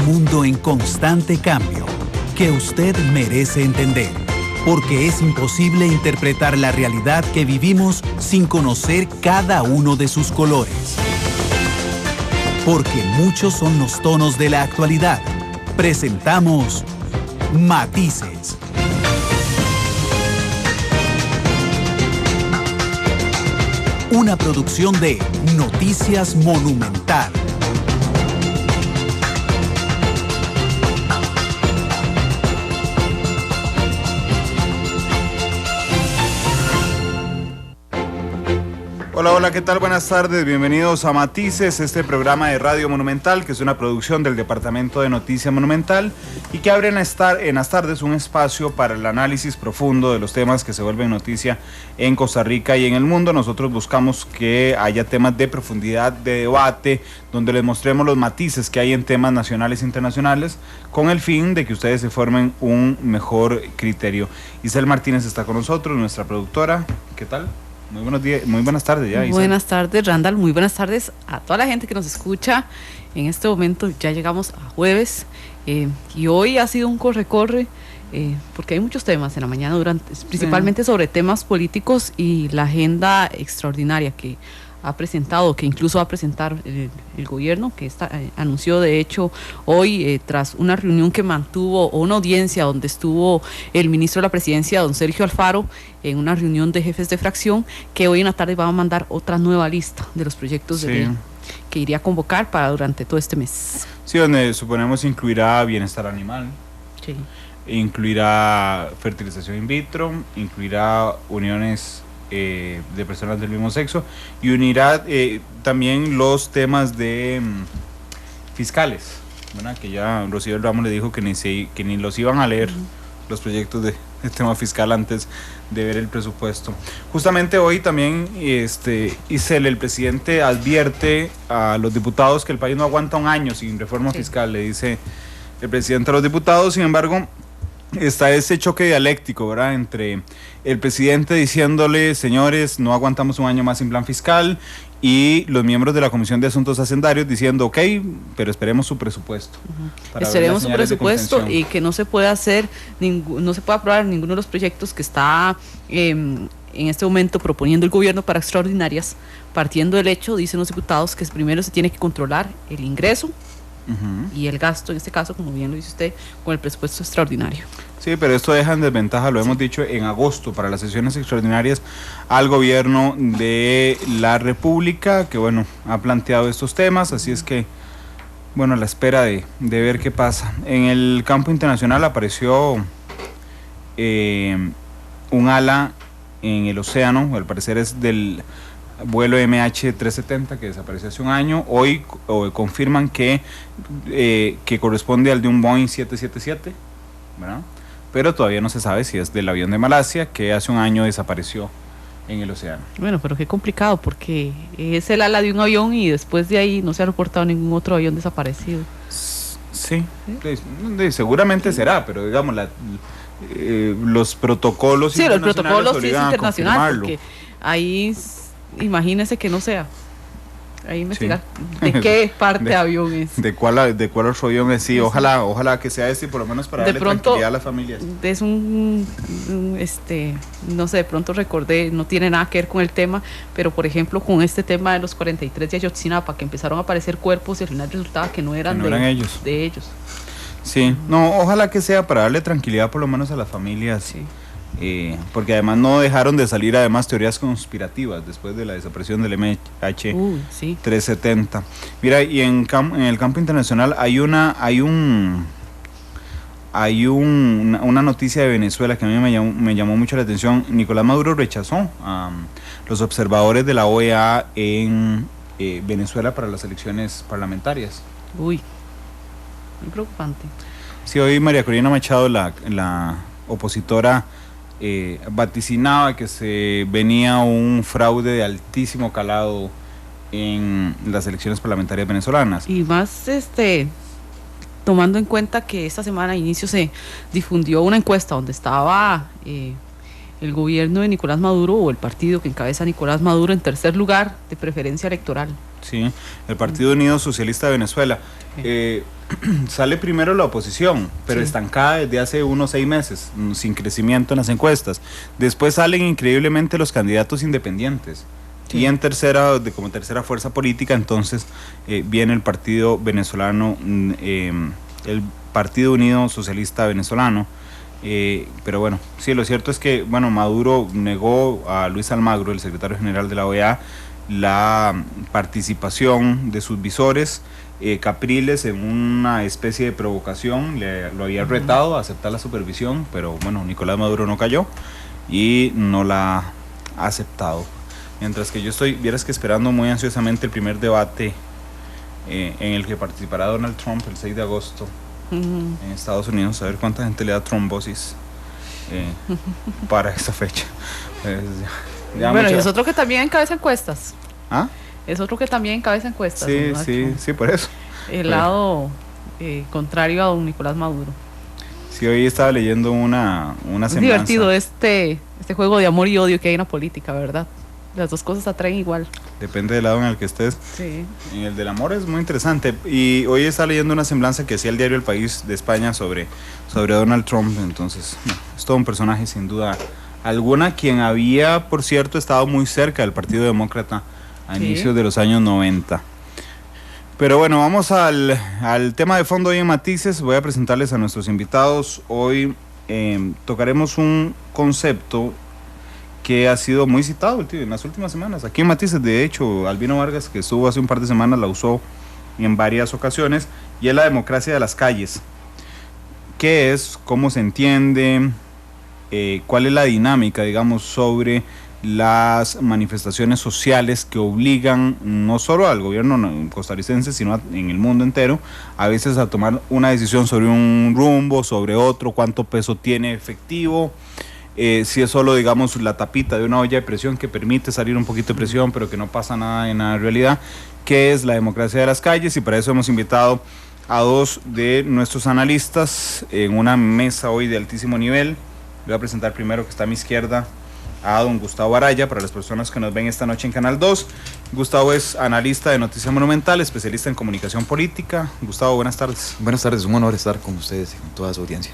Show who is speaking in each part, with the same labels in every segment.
Speaker 1: mundo en constante cambio que usted merece entender, porque es imposible interpretar la realidad que vivimos sin conocer cada uno de sus colores. Porque muchos son los tonos de la actualidad. Presentamos Matices. Una producción de Noticias Monumental.
Speaker 2: Hola, hola, ¿qué tal? Buenas tardes, bienvenidos a Matices, este programa de Radio Monumental, que es una producción del Departamento de Noticias Monumental y que abre en las tardes un espacio para el análisis profundo de los temas que se vuelven noticia en Costa Rica y en el mundo. Nosotros buscamos que haya temas de profundidad, de debate, donde les mostremos los matices que hay en temas nacionales e internacionales, con el fin de que ustedes se formen un mejor criterio. Isel Martínez está con nosotros, nuestra productora. ¿Qué tal? Muy buenos días, muy buenas tardes ya, Isel.
Speaker 3: Buenas tardes, Randall, muy buenas tardes a toda la gente que nos escucha. En este momento ya llegamos a jueves y hoy ha sido un corre-corre porque hay muchos temas en la mañana, principalmente sobre temas políticos y la agenda extraordinaria que ha presentado, que incluso va a presentar el gobierno, que anunció de hecho hoy tras una reunión que mantuvo, o una audiencia donde estuvo el ministro de la Presidencia, don Sergio Alfaro, en una reunión de jefes de fracción, que hoy en la tarde va a mandar otra nueva lista de los proyectos de ley que iría a convocar para durante todo este mes.
Speaker 2: Sí, donde suponemos incluirá bienestar animal,
Speaker 3: sí,
Speaker 2: incluirá fertilización in vitro, incluirá uniones de personas del mismo sexo y unirá también los temas de fiscales, ¿verdad? Que ya Rocío Ramos le dijo que ni los iban a leer los proyectos de tema fiscal antes de ver el presupuesto. Justamente hoy también el presidente advierte a los diputados que el país no aguanta un año sin reforma fiscal, le dice el presidente a los diputados. Sin embargo, está ese choque dialéctico, ¿verdad?, entre el presidente diciéndole, señores, no aguantamos un año más sin plan fiscal, y los miembros de la Comisión de Asuntos Hacendarios diciendo, ok, pero esperemos su presupuesto.
Speaker 3: Esperemos su presupuesto y que no se pueda aprobar ninguno de los proyectos que está en este momento proponiendo el gobierno para extraordinarias, partiendo del hecho, dicen los diputados, que primero se tiene que controlar el ingreso y el gasto, en este caso, como bien lo dice usted, con el presupuesto extraordinario. Sí,
Speaker 2: pero esto deja en desventaja, lo hemos dicho en agosto, para las sesiones extraordinarias al gobierno de la República, que bueno, ha planteado estos temas, así es que, bueno, a la espera de ver qué pasa. En el campo internacional apareció un ala en el océano, al parecer es del vuelo MH370 que desapareció hace un año. Hoy confirman que corresponde al de un Boeing 777, ¿verdad? Pero todavía no se sabe si es del avión de Malasia que hace un año desapareció en el océano. Bueno,
Speaker 3: pero qué complicado, porque es el ala de un avión y después de ahí no se ha reportado ningún otro avión desaparecido.
Speaker 2: Sí. Seguramente será, pero digamos los protocolos internacionales,
Speaker 3: los protocolos sí es internacional, porque ahí imagínese que no sea. Ahí investigar de qué parte de avión es.
Speaker 2: De cuál otro avión es, sí. Ojalá que sea y por lo menos para darle tranquilidad a las familias.
Speaker 3: Es no sé, de pronto recordé, no tiene nada que ver con el tema, pero por ejemplo con este tema de los 43 de Ayotzinapa, que empezaron a aparecer cuerpos y al final resultaba que no eran ellos. De ellos.
Speaker 2: Sí, no, ojalá que sea para darle tranquilidad por lo menos a las familias. Sí. Porque además no dejaron de salir teorías conspirativas después de la desaparición del MH370. Mira, y en el campo internacional hay una noticia de Venezuela que a mí me llamó mucho la atención. Nicolás Maduro rechazó a los observadores de la OEA en Venezuela para las elecciones parlamentarias.
Speaker 3: Muy preocupante.
Speaker 2: Sí, hoy María Corina Machado, la opositora, vaticinaba que se venía un fraude de altísimo calado en las elecciones parlamentarias venezolanas.
Speaker 3: Y más tomando en cuenta que esta semana a inicio se difundió una encuesta donde estaba el gobierno de Nicolás Maduro, o el partido que encabeza Nicolás Maduro, en tercer lugar de preferencia electoral.
Speaker 2: Sí, el Partido Unido Socialista de Venezuela. Sale primero la oposición, pero estancada desde hace unos 6 meses, sin crecimiento en las encuestas. Después salen increíblemente los candidatos independientes. Y en como tercera fuerza política, entonces viene el Partido Venezolano, el Partido Unido Socialista Venezolano. Pero bueno, sí, lo cierto es que Maduro negó a Luis Almagro, el secretario general de la OEA, la participación de sus visores Capriles en una especie de provocación. Lo había retado a aceptar la supervisión, pero Nicolás Maduro no cayó y no la ha aceptado. Mientras que yo vieras que esperando muy ansiosamente el primer debate en el que participará Donald Trump el 6 de agosto en Estados Unidos, a ver cuánta gente le da trombosis para esa fecha.
Speaker 3: Y es otro que también encabeza encuestas.
Speaker 2: ¿Ah?
Speaker 3: Es otro que también encabeza encuestas.
Speaker 2: Sí, por eso.
Speaker 3: El lado contrario a don Nicolás Maduro.
Speaker 2: Sí, hoy estaba leyendo una semblanza.
Speaker 3: Es divertido este juego de amor y odio que hay en la política, ¿verdad? Las dos cosas atraen igual.
Speaker 2: Depende del lado en el que estés.
Speaker 3: Sí.
Speaker 2: En el del amor es muy interesante. Y hoy estaba leyendo una semblanza que hacía el diario El País de España sobre Donald Trump. Entonces, es todo un personaje sin duda alguna, quien había, por cierto, estado muy cerca del Partido Demócrata a inicios de los años 90. Pero bueno, vamos al tema de fondo hoy en Matices. Voy a presentarles a nuestros invitados. Hoy tocaremos un concepto que ha sido muy citado en las últimas semanas. Aquí en Matices, de hecho, Albino Vargas, que estuvo hace un par de semanas, la usó en varias ocasiones, y es la democracia de las calles. ¿Qué es? ¿Cómo se entiende? ¿Cuál es la dinámica, digamos, sobre las manifestaciones sociales que obligan no solo al gobierno costarricense, sino en el mundo entero, a veces a tomar una decisión sobre un rumbo, sobre otro, cuánto peso tiene efectivo? Si es solo, digamos, la tapita de una olla de presión que permite salir un poquito de presión, pero que no pasa nada en la realidad. ¿Qué es la democracia de las calles? Y para eso hemos invitado a 2 de nuestros analistas en una mesa hoy de altísimo nivel. Voy a presentar primero, que está a mi izquierda, a don Gustavo Araya, para las personas que nos ven esta noche en Canal 2. Gustavo es analista de Noticias Monumental, especialista en comunicación política. Gustavo, buenas tardes.
Speaker 4: Buenas tardes, un honor estar con ustedes y con toda su audiencia.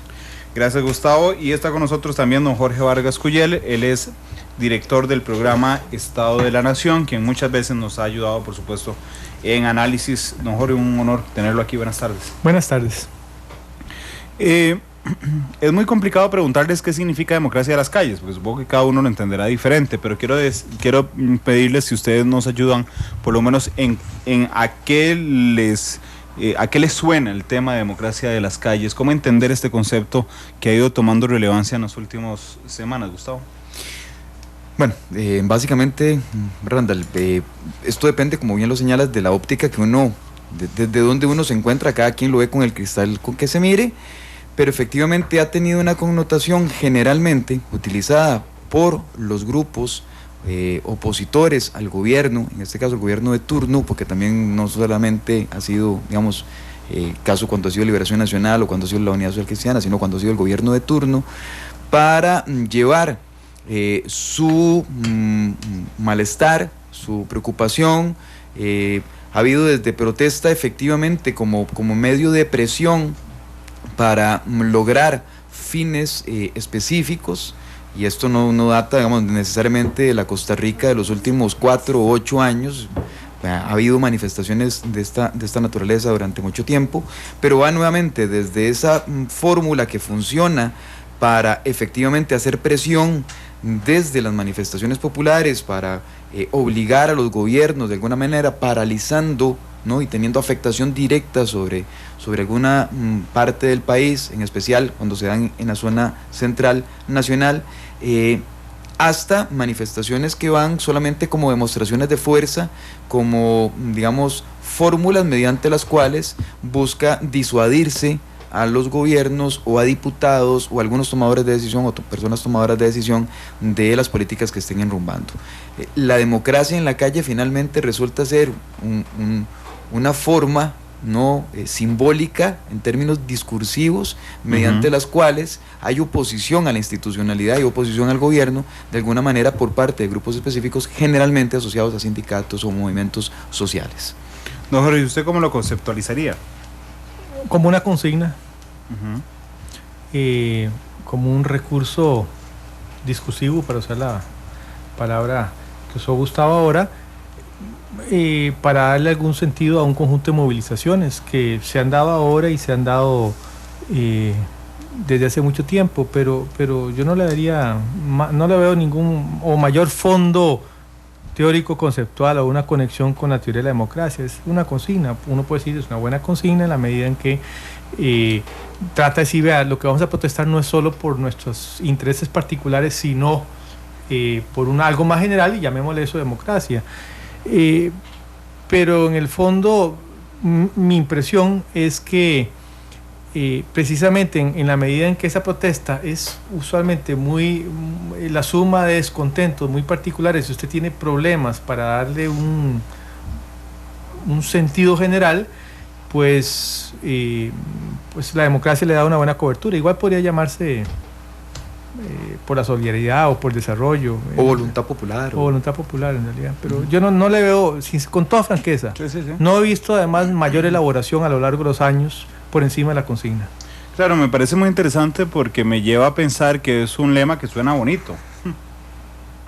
Speaker 2: Gracias, Gustavo. Y está con nosotros también don Jorge Vargas Cuyel. Él es director del programa Estado de la Nación, quien muchas veces nos ha ayudado, por supuesto, en análisis. Don Jorge, un honor tenerlo aquí. Buenas tardes.
Speaker 5: Buenas tardes.
Speaker 2: Es muy complicado preguntarles qué significa democracia de las calles, porque supongo que cada uno lo entenderá diferente, pero quiero pedirles si ustedes nos ayudan, por lo menos en a qué les suena el tema de democracia de las calles, cómo entender este concepto que ha ido tomando relevancia en las últimas semanas. Gustavo.
Speaker 4: Bueno, básicamente, Randall, esto depende, como bien lo señalas, de la óptica que uno, desde donde uno se encuentra. Cada quien lo ve con el cristal con que se mire, pero efectivamente ha tenido una connotación generalmente utilizada por los grupos opositores al gobierno, en este caso el gobierno de turno, porque también no solamente ha sido, digamos, caso cuando ha sido Liberación Nacional o cuando ha sido la Unidad Social Cristiana, sino cuando ha sido el gobierno de turno, para llevar su malestar, su preocupación. Ha habido desde protesta efectivamente como medio de presión para lograr fines específicos, y esto no data, digamos, necesariamente de la Costa Rica de los últimos 4 o 8 años. Ha habido manifestaciones de esta naturaleza durante mucho tiempo, pero va nuevamente desde esa fórmula que funciona para efectivamente hacer presión desde las manifestaciones populares para obligar a los gobiernos de alguna manera, paralizando, ¿no?, y teniendo afectación directa sobre alguna parte del país, en especial cuando se dan en la zona central nacional, hasta manifestaciones que van solamente como demostraciones de fuerza, como, digamos, fórmulas mediante las cuales busca disuadirse a los gobiernos o a diputados o a algunos tomadores de decisión o personas tomadoras de decisión de las políticas que estén enrumbando. La democracia en la calle finalmente resulta ser una forma no simbólica, en términos discursivos, mediante las cuales hay oposición a la institucionalidad y oposición al gobierno, de alguna manera por parte de grupos específicos, generalmente asociados a sindicatos o movimientos sociales.
Speaker 2: Don Jorge, ¿y usted cómo lo conceptualizaría?
Speaker 5: Como una consigna, como un recurso discursivo, para usar la palabra que usó Gustavo ahora, para darle algún sentido a un conjunto de movilizaciones que se han dado ahora y se han dado desde hace mucho tiempo, pero yo no le daría, no le veo ningún o mayor fondo teórico conceptual o una conexión con la teoría de la democracia. Es una consigna, uno puede decir es una buena consigna en la medida en que trata de decir, vea, lo que vamos a protestar no es solo por nuestros intereses particulares, sino por algo más general, y llamémosle eso democracia. Pero en el fondo mi impresión es que precisamente en la medida en que esa protesta es usualmente la suma de descontentos muy particulares, si usted tiene problemas para darle un sentido general, pues la democracia le da una buena cobertura. Igual podría llamarse por la solidaridad o por el desarrollo.
Speaker 4: O voluntad popular.
Speaker 5: O voluntad popular, en realidad. Pero yo no le veo, con toda franqueza,
Speaker 2: Sí.
Speaker 5: no he visto además mayor elaboración a lo largo de los años por encima de la consigna.
Speaker 2: Claro, me parece muy interesante porque me lleva a pensar que es un lema que suena bonito.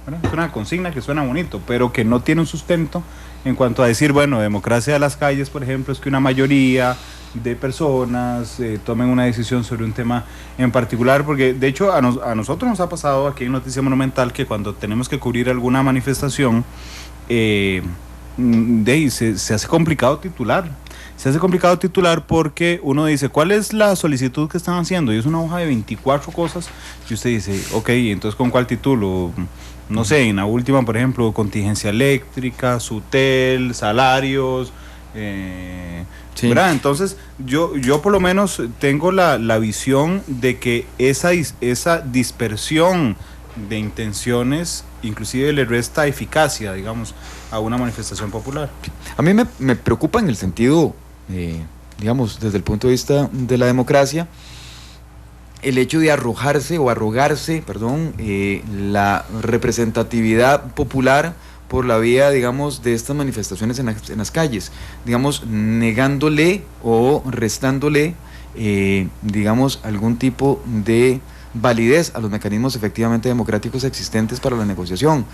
Speaker 2: ¿Verdad? Es una consigna que suena bonito, pero que no tiene un sustento en cuanto a decir, bueno, democracia de las calles, por ejemplo, es que una mayoría de personas tomen una decisión sobre un tema en particular, porque de hecho a nosotros nos ha pasado aquí en Noticia Monumental que cuando tenemos que cubrir alguna manifestación, se hace complicado titular. Se hace complicado titular porque uno dice, ¿cuál es la solicitud que están haciendo? Y es una hoja de 24 cosas y usted dice, ok, entonces ¿con cuál título? No sé, en la última, por ejemplo, contingencia eléctrica, SUTEL, salarios,
Speaker 4: Sí.
Speaker 2: ¿verdad? Entonces yo por lo menos tengo la visión de que esa dispersión de intenciones inclusive le resta eficacia, digamos, a una manifestación popular.
Speaker 4: A mí me preocupa en el sentido, digamos, desde el punto de vista de la democracia, el hecho de arrogarse, la representatividad popular por la vía, digamos, de estas manifestaciones en las calles, digamos, negándole o restándole, digamos, algún tipo de validez a los mecanismos efectivamente democráticos existentes para la negociación.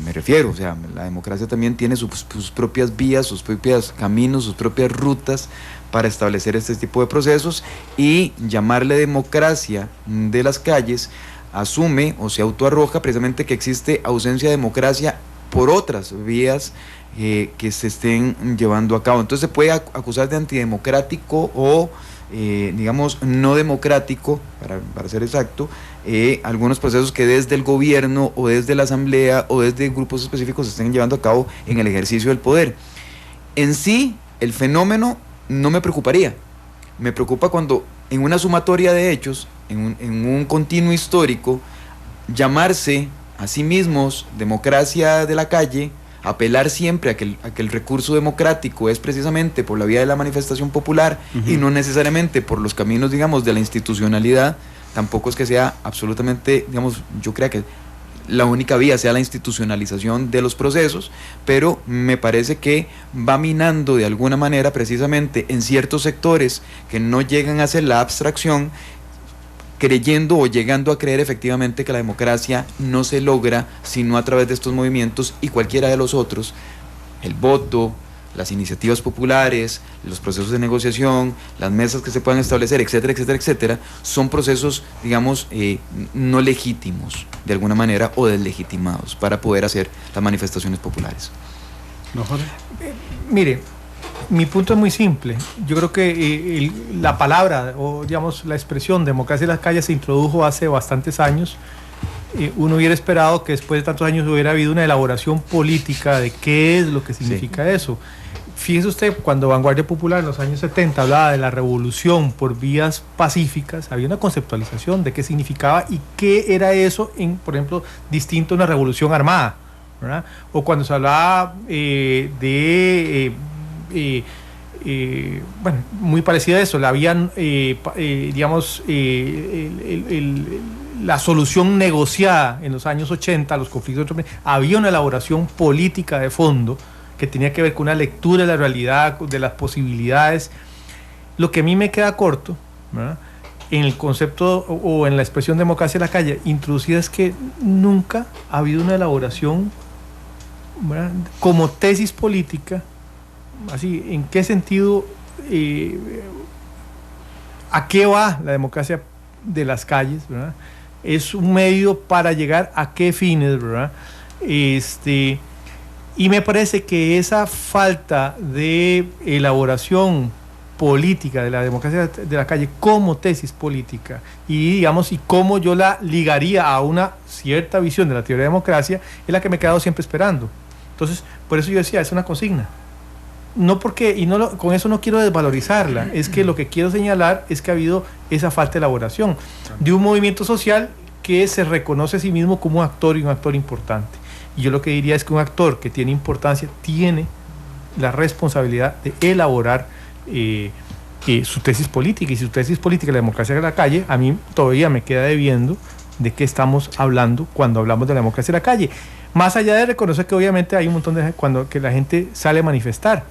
Speaker 4: Me refiero, o sea, la democracia también tiene sus propias vías, sus propios caminos, sus propias rutas para establecer este tipo de procesos, y llamarle democracia de las calles asume o se autoarroja precisamente que existe ausencia de democracia por otras vías que se estén llevando a cabo. Entonces se puede acusar de antidemocrático o digamos no democrático, para ser exacto, algunos procesos que desde el gobierno o desde la asamblea o desde grupos específicos se estén llevando a cabo en el ejercicio del poder. En sí, el fenómeno no me preocuparía. Me preocupa cuando en una sumatoria de hechos, en un continuo histórico, llamarse a sí mismos democracia de la calle, apelar siempre a que el recurso democrático es precisamente por la vía de la manifestación popular y no necesariamente por los caminos, digamos, de la institucionalidad, tampoco es que sea absolutamente, digamos, yo creo que la única vía sea la institucionalización de los procesos, pero me parece que va minando de alguna manera precisamente en ciertos sectores que no llegan a hacer la abstracción, creyendo o llegando a creer efectivamente que la democracia no se logra sino a través de estos movimientos y cualquiera de los otros, el voto, las iniciativas populares, los procesos de negociación, las mesas que se puedan establecer, etcétera, etcétera, etcétera, son procesos, digamos, no legítimos de alguna manera o deslegitimados para poder hacer las manifestaciones populares.
Speaker 2: ¿No, Jorge?
Speaker 5: Mire, mi punto es muy simple. Yo creo que la palabra o digamos la expresión democracia en las calles se introdujo hace bastantes años. Uno hubiera esperado que después de tantos años hubiera habido una elaboración política de qué es lo que significa eso. Fíjese usted, cuando Vanguardia Popular en los años 70 hablaba de la revolución por vías pacíficas, había una conceptualización de qué significaba y qué era eso, por ejemplo, distinto a una revolución armada, ¿verdad? O cuando se hablaba de bueno, muy parecida a eso. La habían, digamos, la solución negociada en los años 80, los conflictos, había una elaboración política de fondo que tenía que ver con una lectura de la realidad, de las posibilidades. Lo que a mí me queda corto, ¿verdad?, en el concepto o en la expresión democracia en la calle introducida, es que nunca ha habido una elaboración, ¿verdad?, como tesis política. Así, ¿en qué sentido, a qué va la democracia de las calles, ¿verdad? Es un medio para llegar a qué fines, ¿verdad? Y me parece que esa falta de elaboración política de la democracia de la calle como tesis política, y digamos, y cómo yo la ligaría a una cierta visión de la teoría de democracia, es la que me he quedado siempre esperando. Entonces, por eso yo decía, es una consigna. No porque, y no con eso no quiero desvalorizarla, es que lo que quiero señalar es que ha habido esa falta de elaboración de un movimiento social que se reconoce a sí mismo como un actor, y un actor importante. Y yo lo que diría es que un actor que tiene importancia tiene la responsabilidad de elaborar su tesis política, y su tesis política, la democracia de la calle, a mí todavía me queda debiendo de qué estamos hablando cuando hablamos de la democracia de la calle. Más allá de reconocer que obviamente hay un montón de que la gente sale a manifestar,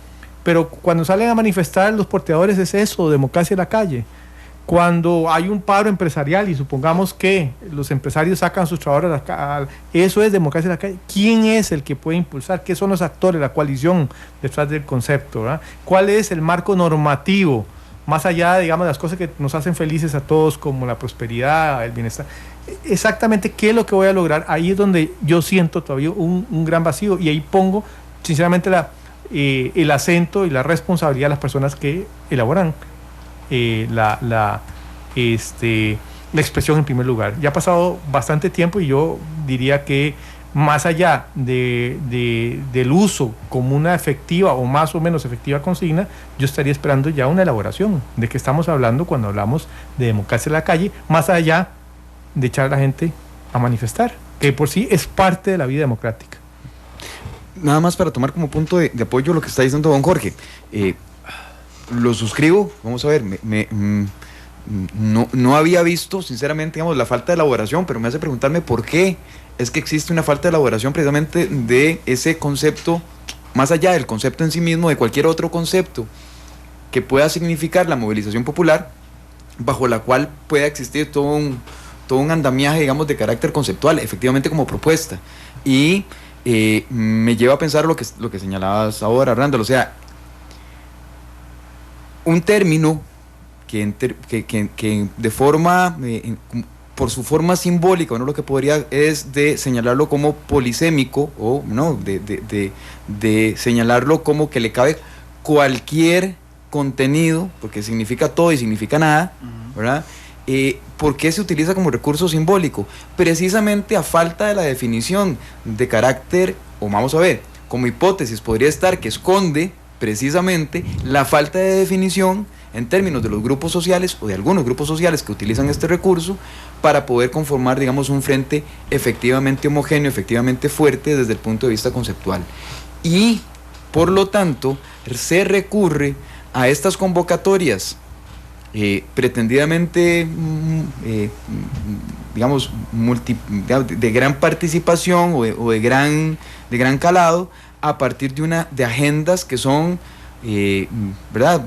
Speaker 5: pero cuando salen a manifestar los porteadores es eso, democracia de la calle. Cuando hay un paro empresarial y supongamos que los empresarios sacan sus trabajadores a la, eso es democracia de la calle. ¿Quién es el que puede impulsar? ¿Qué son los actores, la coalición detrás del concepto, ¿verdad? ¿Cuál es el marco normativo? Más allá, digamos, de las cosas que nos hacen felices a todos, como la prosperidad, el bienestar. Exactamente qué es lo que voy a lograr. Ahí es donde yo siento todavía un gran vacío, y ahí pongo sinceramente el acento y la responsabilidad de las personas que elaboran la expresión en primer lugar. Ya ha pasado bastante tiempo, y yo diría que más allá del uso como una efectiva o más o menos efectiva consigna, yo estaría esperando ya una elaboración de qué estamos hablando cuando hablamos de democracia en la calle, más allá de echar a la gente a manifestar, que por sí es parte de la vida democrática.
Speaker 4: Nada más para tomar como punto de apoyo lo que está diciendo don Jorge. Lo suscribo. Vamos a ver, no había visto sinceramente, digamos, la falta de elaboración, pero me hace preguntarme por qué es que existe una falta de elaboración precisamente de ese concepto, más allá del concepto en sí mismo, de cualquier otro concepto que pueda significar la movilización popular, bajo la cual pueda existir todo un andamiaje, digamos, de carácter conceptual, efectivamente como propuesta. Y me lleva a pensar lo que señalabas ahora, Randall, o sea, un término que de forma, por su forma simbólica, uno lo que podría es de señalarlo como polisémico, o no, de señalarlo como que le cabe cualquier contenido, porque significa todo y significa nada, ¿verdad? ¿Por qué se utiliza como recurso simbólico? Precisamente a falta de la definición de carácter, o vamos a ver, como hipótesis podría estar que esconde precisamente la falta de definición en términos de los grupos sociales o de algunos grupos sociales que utilizan este recurso para poder conformar, digamos, un frente efectivamente homogéneo, efectivamente fuerte desde el punto de vista conceptual. Y, por lo tanto, se recurre a estas convocatorias pretendidamente, digamos, de gran participación o de gran calado, a partir de agendas que son, ¿verdad?,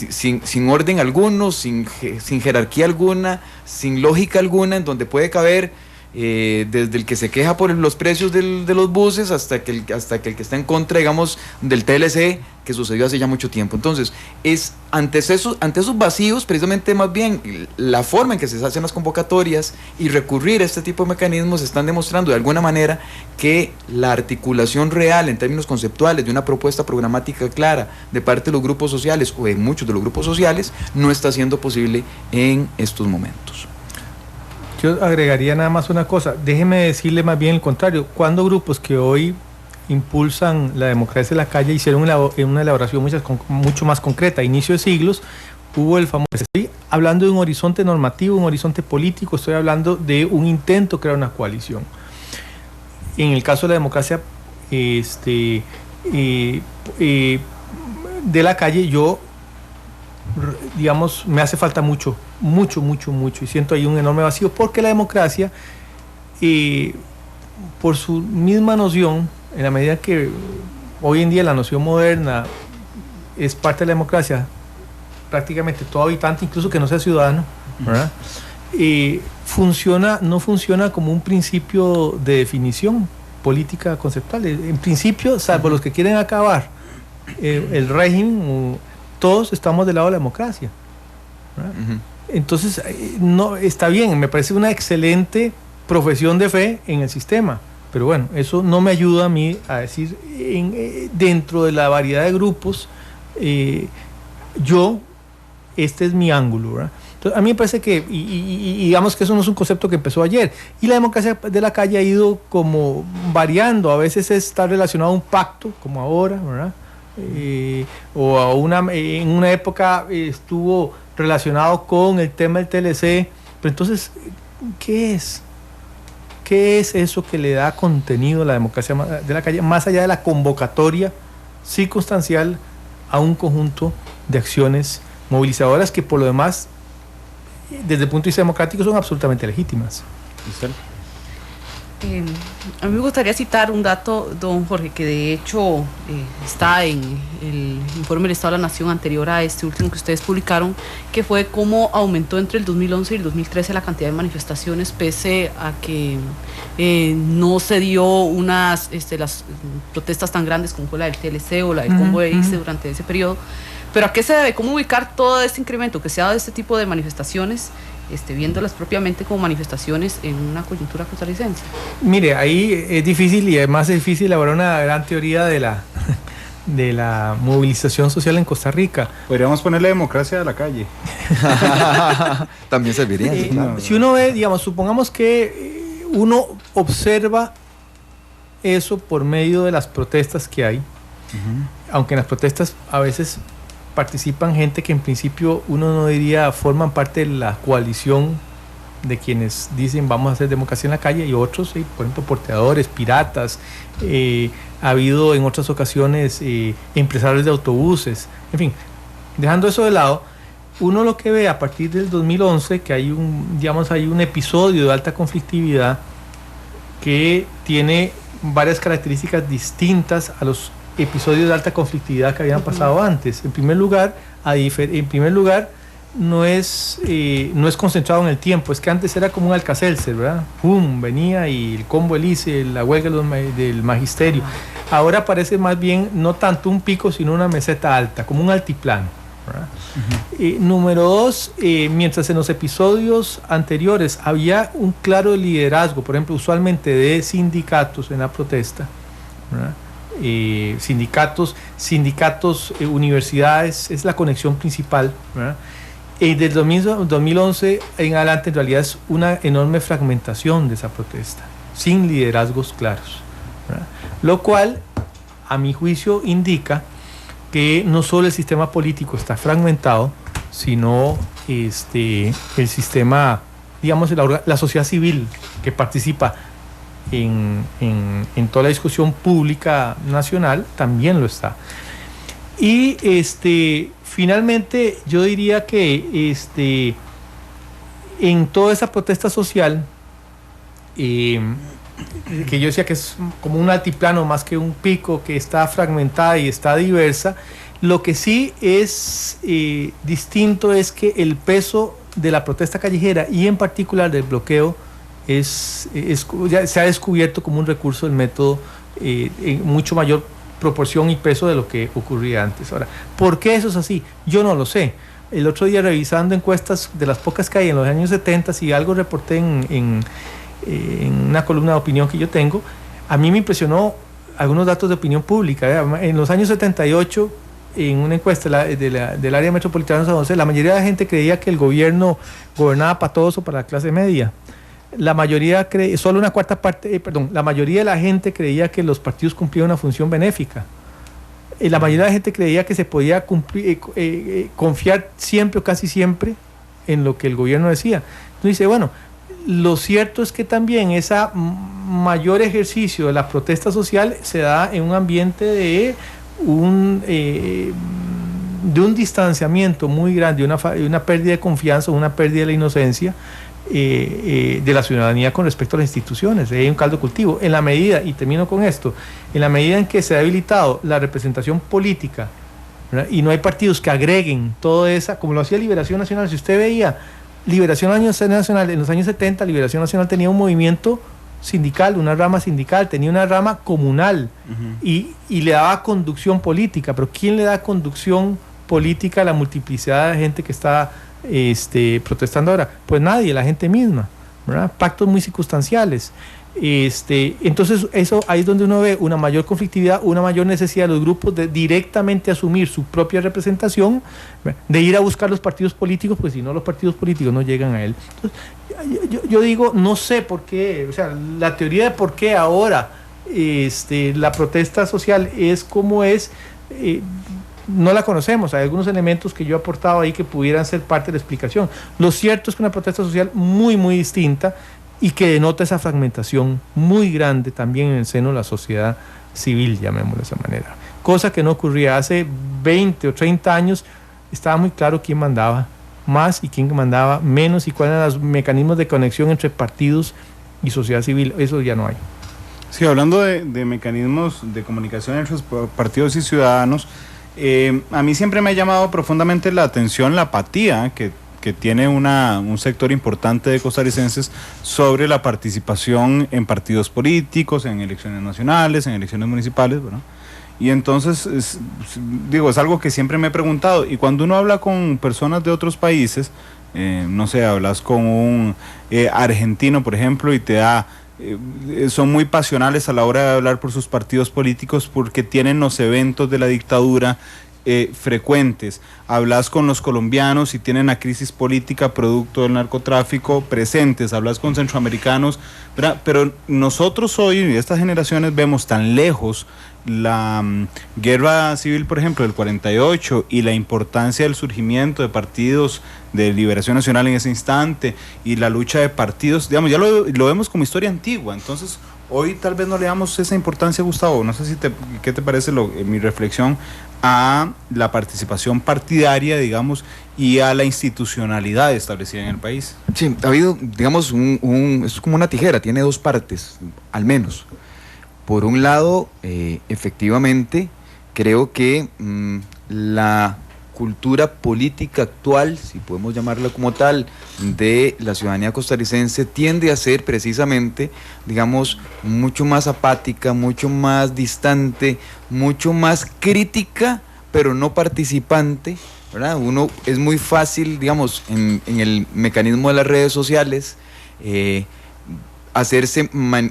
Speaker 4: sin orden alguno, sin jerarquía alguna, sin lógica alguna, en donde puede caber desde el que se queja por los precios de los buses hasta que el que está en contra, digamos, del TLC, que sucedió hace ya mucho tiempo. Entonces, es ante esos vacíos, precisamente, más bien, la forma en que se hacen las convocatorias y recurrir a este tipo de mecanismos están demostrando de alguna manera que la articulación real en términos conceptuales de una propuesta programática clara de parte de los grupos sociales o de muchos de los grupos sociales no está siendo posible en estos momentos.
Speaker 5: Yo agregaría nada más una cosa, déjeme decirle más bien el contrario. Cuando grupos que hoy impulsan la democracia en la calle hicieron una elaboración mucho más concreta, a inicio de siglos, hubo el famoso, estoy hablando de un horizonte normativo, un horizonte político, estoy hablando de un intento de crear una coalición. En el caso de la democracia, de la calle, yo, digamos, me hace falta mucho, y siento ahí un enorme vacío, porque la democracia, por su misma noción, en la medida que hoy en día la noción moderna es parte de la democracia, prácticamente todo habitante, incluso que no sea ciudadano, ¿verdad? No funciona como un principio de definición política conceptual. En principio, salvo los que quieren acabar el régimen, todos estamos del lado de la democracia, ¿verdad? Entonces, no está bien, me parece una excelente profesión de fe en el sistema, pero bueno, eso no me ayuda a mí a decir, dentro de la variedad de grupos, este es mi ángulo, ¿verdad? Entonces, a mí me parece que, y digamos que eso no es un concepto que empezó ayer, y la democracia de la calle ha ido como variando, a veces está relacionado a un pacto, como ahora, ¿verdad? O en una época estuvo relacionado con el tema del TLC, pero entonces, ¿qué es? ¿Qué es eso que le da contenido a la democracia de la calle, más allá de la convocatoria circunstancial a un conjunto de acciones movilizadoras que por lo demás, desde el punto de vista democrático, son absolutamente legítimas?
Speaker 3: A mí me gustaría citar un dato, don Jorge, que de hecho está en el informe del Estado de la Nación anterior a este último que ustedes publicaron, que fue cómo aumentó entre el 2011 y el 2013 la cantidad de manifestaciones, pese a que no se dio las protestas tan grandes como fue la del TLC o la del Combo de ICE durante ese periodo. ¿Pero a qué se debe? ¿Cómo ubicar todo este incremento que se ha dado de este tipo de manifestaciones, viéndolas propiamente como manifestaciones en una coyuntura costarricense?
Speaker 5: Mire, ahí es difícil, y además es difícil elaborar una gran teoría de la movilización social en Costa Rica.
Speaker 2: Podríamos ponerle democracia a la calle.
Speaker 4: También serviría.
Speaker 5: Si uno ve, digamos, supongamos que uno observa eso por medio de las protestas que hay, aunque en las protestas a veces participan gente que en principio uno no diría forman parte de la coalición de quienes dicen vamos a hacer democracia en la calle, y otros, por ejemplo, porteadores, piratas, ha habido en otras ocasiones empresarios de autobuses, en fin, dejando eso de lado, uno lo que ve a partir del 2011, que hay un episodio de alta conflictividad que tiene varias características distintas a los episodios de alta conflictividad que habían pasado antes. En primer lugar, no es concentrado en el tiempo, es que antes era como un Alka-Seltzer, ¿verdad? ¡Pum! Venía y el combo del ICE, la huelga del magisterio. Ahora parece más bien no tanto un pico, sino una meseta alta, como un altiplano, ¿verdad? Número dos, mientras en los episodios anteriores había un claro liderazgo, por ejemplo, usualmente de sindicatos en la protesta, ¿verdad? Sindicatos, universidades, es la conexión principal, ¿verdad? Desde 2011 en adelante en realidad es una enorme fragmentación de esa protesta, sin liderazgos claros, ¿verdad? Lo cual, a mi juicio, indica que no solo el sistema político está fragmentado, sino el sistema, digamos, la sociedad civil que participa en toda la discusión pública nacional también lo está. Y finalmente yo diría que en toda esa protesta social, que yo decía que es como un altiplano más que un pico, que está fragmentada y está diversa, lo que sí es distinto es que el peso de la protesta callejera y en particular del bloqueo ya se ha descubierto como un recurso del método en mucho mayor proporción y peso de lo que ocurría antes. Ahora, ¿por qué eso es así? Yo no lo sé. El otro día, revisando encuestas de las pocas que hay en los años 70, y algo reporté en una columna de opinión que yo tengo, a mí me impresionó algunos datos de opinión pública. En los años 78, en una encuesta del área metropolitana de San José, la mayoría de la gente creía que el gobierno gobernaba para todos o para la clase media. La mayoría la mayoría de la gente creía que los partidos cumplían una función benéfica. La mayoría de la gente creía que se podía confiar siempre o casi siempre en lo que el gobierno decía. Entonces dice, bueno, lo cierto es que también ese mayor ejercicio de la protesta social se da en un ambiente de de un distanciamiento muy grande, una pérdida de confianza, una pérdida de la inocencia de la ciudadanía con respecto a las instituciones. Hay un caldo de cultivo. En la medida, y termino con esto, en la medida en que se ha habilitado la representación política, ¿verdad?, y no hay partidos que agreguen toda esa, como lo hacía Liberación Nacional. Si usted veía Liberación Nacional en los años 70, Liberación Nacional tenía un movimiento sindical, una rama sindical, tenía una rama comunal, y le daba conducción política. Pero ¿quién le da conducción política a la multiplicidad de gente que está protestando ahora? Pues nadie, la gente misma, ¿verdad? Pactos muy circunstanciales. Entonces eso, ahí es donde uno ve una mayor conflictividad, una mayor necesidad de los grupos de directamente asumir su propia representación, de ir a buscar los partidos políticos, pues si no, los partidos políticos no llegan a él. Entonces, yo digo, no sé por qué, o sea, la teoría de por qué ahora la protesta social es como es, no la conocemos. Hay algunos elementos que yo he aportado ahí que pudieran ser parte de la explicación. Lo cierto es que una protesta social muy, muy distinta, y que denota esa fragmentación muy grande también en el seno de la sociedad civil, llamémoslo de esa manera. Cosa que no ocurría hace 20 o 30 años. Estaba muy claro quién mandaba más y quién mandaba menos, y cuáles eran los mecanismos de conexión entre partidos y sociedad civil. Eso ya no hay.
Speaker 2: Sí, hablando de mecanismos de comunicación entre partidos y ciudadanos, a mí siempre me ha llamado profundamente la atención la apatía que tiene un sector importante de costarricenses sobre la participación en partidos políticos, en elecciones nacionales, en elecciones municipales, ¿verdad? Y entonces, es algo que siempre me he preguntado, y cuando uno habla con personas de otros países, no sé, hablas con un argentino, por ejemplo, y te da... son muy pasionales a la hora de hablar por sus partidos políticos porque tienen los eventos de la dictadura frecuentes. Hablas con los colombianos y tienen la crisis política producto del narcotráfico presentes. Hablas con centroamericanos, ¿verdad? Pero nosotros hoy, estas generaciones, vemos tan lejos la guerra civil, por ejemplo, del 48, y la importancia del surgimiento de partidos de liberación nacional en ese instante, y la lucha de partidos, digamos, ya lo vemos como historia antigua. Entonces, hoy tal vez no le damos esa importancia, Gustavo. No sé qué te parece mi reflexión a la participación partidaria, digamos, y a la institucionalidad establecida en el país.
Speaker 4: Sí, ha habido, digamos, es como una tijera, tiene dos partes, al menos. Por un lado, efectivamente, creo que la cultura política actual, si podemos llamarla como tal, de la ciudadanía costarricense tiende a ser precisamente, digamos, mucho más apática, mucho más distante, mucho más crítica, pero no participante, ¿verdad? Uno es muy fácil, digamos, en el mecanismo de las redes sociales,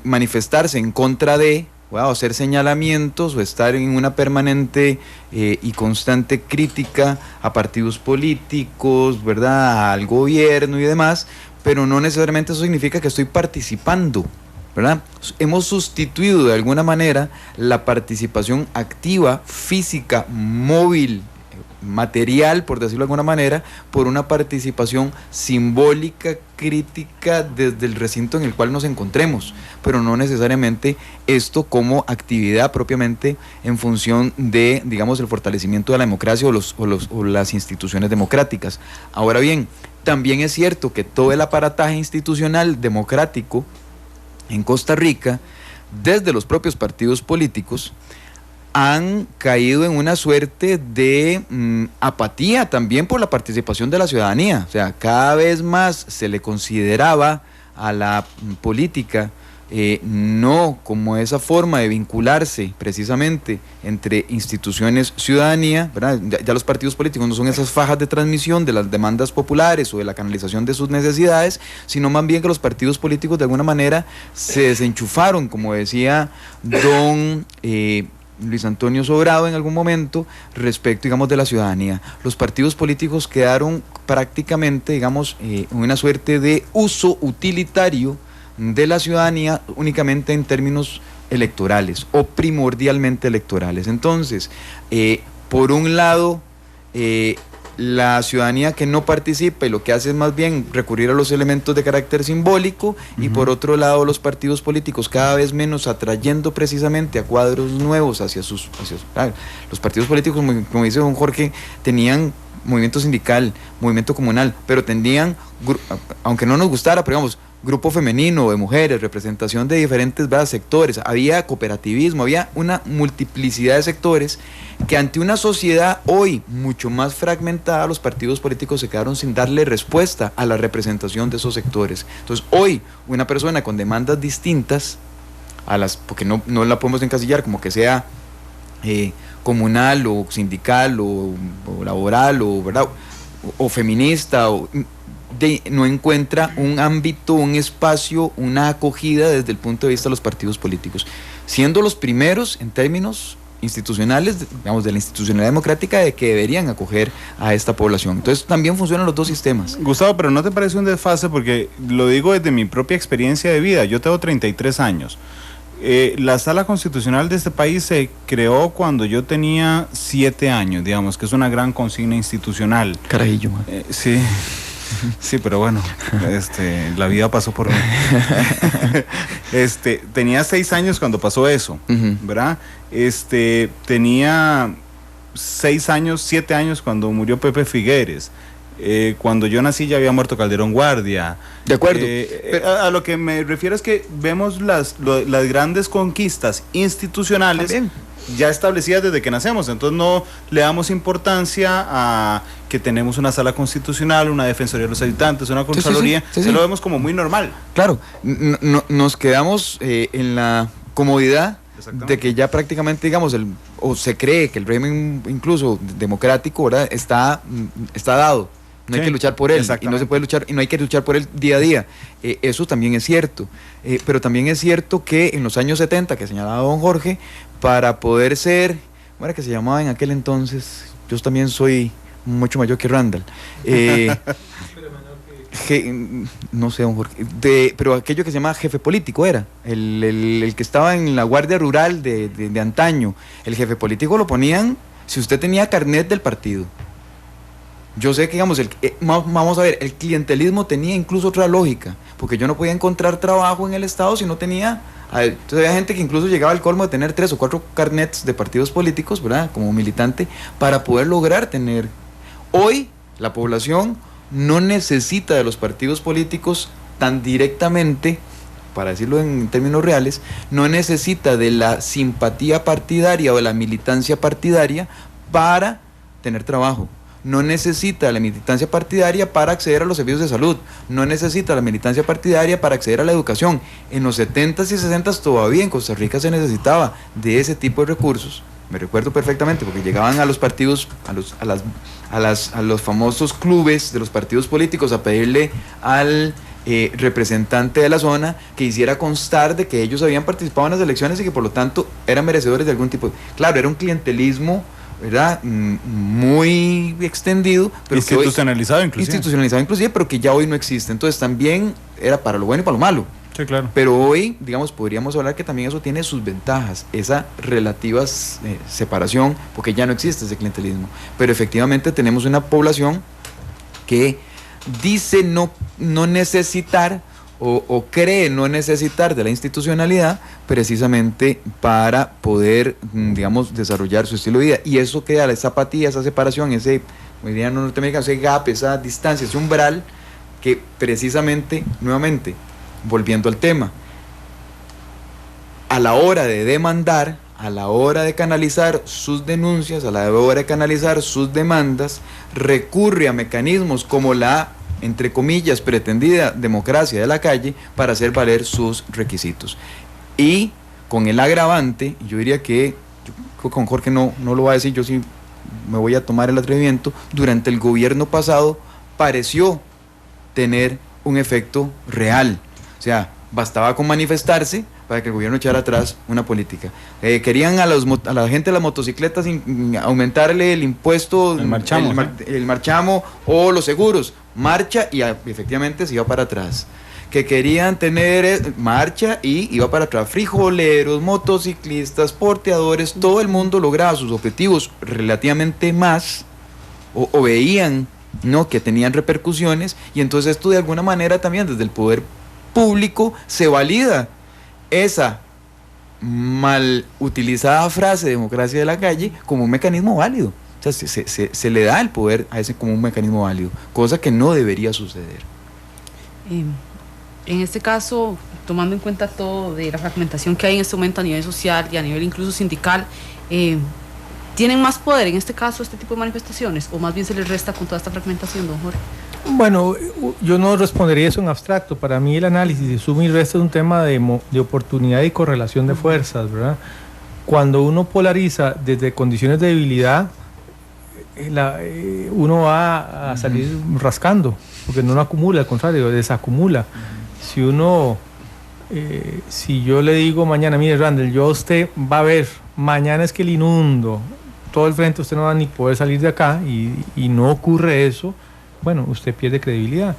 Speaker 4: manifestarse en contra de, o hacer señalamientos, o estar en una permanente y constante crítica a partidos políticos, ¿verdad?, al gobierno y demás, pero no necesariamente eso significa que estoy participando, ¿verdad? Hemos sustituido de alguna manera la participación activa, física, móvil, material, por decirlo de alguna manera, por una participación simbólica, crítica desde el recinto en el cual nos encontremos, pero no necesariamente esto como actividad propiamente en función de, digamos, el fortalecimiento de la democracia o las instituciones democráticas. Ahora bien, también es cierto que todo el aparataje institucional democrático en Costa Rica, desde los propios partidos políticos, han caído en una suerte de apatía también por la participación de la ciudadanía. O sea, cada vez más se le consideraba a la política no como esa forma de vincularse precisamente entre instituciones, ciudadanía, ¿verdad? Ya los partidos políticos no son esas fajas de transmisión de las demandas populares o de la canalización de sus necesidades, sino más bien que los partidos políticos de alguna manera se desenchufaron, como decía don Luis Antonio Sobrado en algún momento, respecto, digamos, de la ciudadanía. Los partidos políticos quedaron prácticamente, digamos, en una suerte de uso utilitario de la ciudadanía únicamente en términos electorales o primordialmente electorales. Entonces, por un lado, la ciudadanía que no participa y lo que hace es más bien recurrir a los elementos de carácter simbólico, y por otro lado los partidos políticos cada vez menos atrayendo precisamente a cuadros nuevos hacia los partidos políticos, como dice don Jorge, tenían movimiento sindical, movimiento comunal, pero tendían, aunque no nos gustara, pero digamos, grupo femenino, de mujeres, representación de diferentes, ¿verdad?, sectores, había cooperativismo, había una multiplicidad de sectores que ante una sociedad hoy mucho más fragmentada, los partidos políticos se quedaron sin darle respuesta a la representación de esos sectores. Entonces hoy una persona con demandas distintas porque no la podemos encasillar como que sea comunal o sindical o laboral o, ¿verdad?, o feminista, no encuentra un ámbito, un espacio, una acogida desde el punto de vista de los partidos políticos, siendo los primeros en términos institucionales, digamos, de la institucionalidad democrática, de que deberían acoger a esta población. Entonces también funcionan los dos sistemas.
Speaker 2: Gustavo, pero ¿no te parece un desfase? Porque lo digo desde mi propia experiencia de vida. Yo tengo 33 años. La Sala Constitucional de este país se creó cuando yo tenía 7 años, digamos, que es una gran consigna institucional.
Speaker 4: Carajillo.
Speaker 2: Sí. Sí, pero bueno, la vida pasó por mí. Tenía 6 años cuando pasó eso, ¿verdad? Tenía 6 años, 7 años cuando murió Pepe Figueres. Cuando yo nací ya había muerto Calderón Guardia.
Speaker 4: De acuerdo.
Speaker 2: A lo que me refiero es que vemos las grandes conquistas institucionales
Speaker 4: también
Speaker 2: ya establecidas desde que nacemos, entonces no le damos importancia a que tenemos una sala constitucional, una defensoría de los habitantes, una contraloría,
Speaker 4: sí.
Speaker 2: Lo vemos como muy normal.
Speaker 4: Claro, nos quedamos en la comodidad de que ya prácticamente, digamos, o se cree que el régimen incluso democrático, ¿verdad?, está dado. No hay que luchar por él, y no se puede luchar, y no hay que luchar por él día a día. Eso también es cierto, pero también es cierto que en los años 70, que señalaba don Jorge, para poder ser, ¿cómo era que se llamaba en aquel entonces? Yo también soy mucho mayor que Randall. No sé, don Jorge, pero aquello que se llama jefe político era, el que estaba en la guardia rural de antaño. El jefe político lo ponían si usted tenía carnet del partido. Yo sé que, digamos, vamos a ver, el clientelismo tenía incluso otra lógica, porque yo no podía encontrar trabajo en el Estado si no tenía. Entonces había gente que incluso llegaba al colmo de tener 3 o 4 carnets de partidos políticos, ¿verdad?, como militante, para poder lograr tener. Hoy la población no necesita de los partidos políticos tan directamente, para decirlo en términos reales, no necesita de la simpatía partidaria o de la militancia partidaria para tener trabajo. No necesita la militancia partidaria para acceder a los servicios de salud, no necesita la militancia partidaria para acceder a la educación. En los 70s y 60s todavía en Costa Rica se necesitaba de ese tipo de recursos. Me recuerdo perfectamente porque llegaban a los partidos, a los famosos clubes de los partidos políticos a pedirle al representante de la zona que hiciera constar de que ellos habían participado en las elecciones y que por lo tanto eran merecedores de algún tipo. Claro, era un clientelismo, ¿verdad?, muy extendido, pero
Speaker 2: institucionalizado inclusive,
Speaker 4: pero que ya hoy no existe. Entonces también era para lo bueno y para lo malo.
Speaker 2: Sí, claro.
Speaker 4: Pero hoy, digamos, podríamos hablar que también eso tiene sus ventajas, esa relativa separación, porque ya no existe ese clientelismo. Pero efectivamente tenemos una población que dice no necesitar o cree no necesitar de la institucionalidad precisamente para poder, digamos, desarrollar su estilo de vida. Y eso crea esa apatía, esa separación, ese, como dirían los norteamericanos, ese gap, esa distancia, ese umbral que precisamente, nuevamente, volviendo al tema, a la hora de demandar, a la hora de canalizar sus denuncias, a la hora de canalizar sus demandas, recurre a mecanismos como la, entre comillas, pretendida democracia de la calle para hacer valer sus requisitos. Y con el agravante, yo diría que, yo creo que con Jorge no lo va a decir, yo sí me voy a tomar el atrevimiento, durante el gobierno pasado pareció tener un efecto real. O sea, bastaba con manifestarse para que el gobierno echara atrás una política. Querían a la gente de las motocicletas aumentarle el impuesto, el marchamo o los seguros. Marcha y efectivamente se iba para atrás. Que querían tener marcha y iba para atrás. Frijoleros, motociclistas, porteadores, todo el mundo lograba sus objetivos relativamente más o veían, ¿no?, que tenían repercusiones, y entonces esto de alguna manera también desde el poder público se valida esa mal utilizada frase democracia de la calle como un mecanismo válido. O sea, se le da el poder a ese como un mecanismo válido, cosa que no debería suceder.
Speaker 3: En este caso, tomando en cuenta todo de la fragmentación que hay en este momento a nivel social y a nivel incluso sindical, ¿tienen más poder en este caso este tipo de manifestaciones o más bien se les resta con toda esta fragmentación, don Jorge?
Speaker 5: Bueno, yo no respondería eso en abstracto. Para mí el análisis de suma y resta es un tema de oportunidad y correlación de fuerzas, ¿verdad? Cuando uno polariza desde condiciones de debilidad, uno va a salir rascando, porque no acumula, al contrario, desacumula. Si uno, si yo le digo mañana, mire Randall, yo a usted va a ver, mañana es que le inundo todo el frente, usted no va a ni poder salir de acá, y no ocurre eso, bueno, usted pierde credibilidad.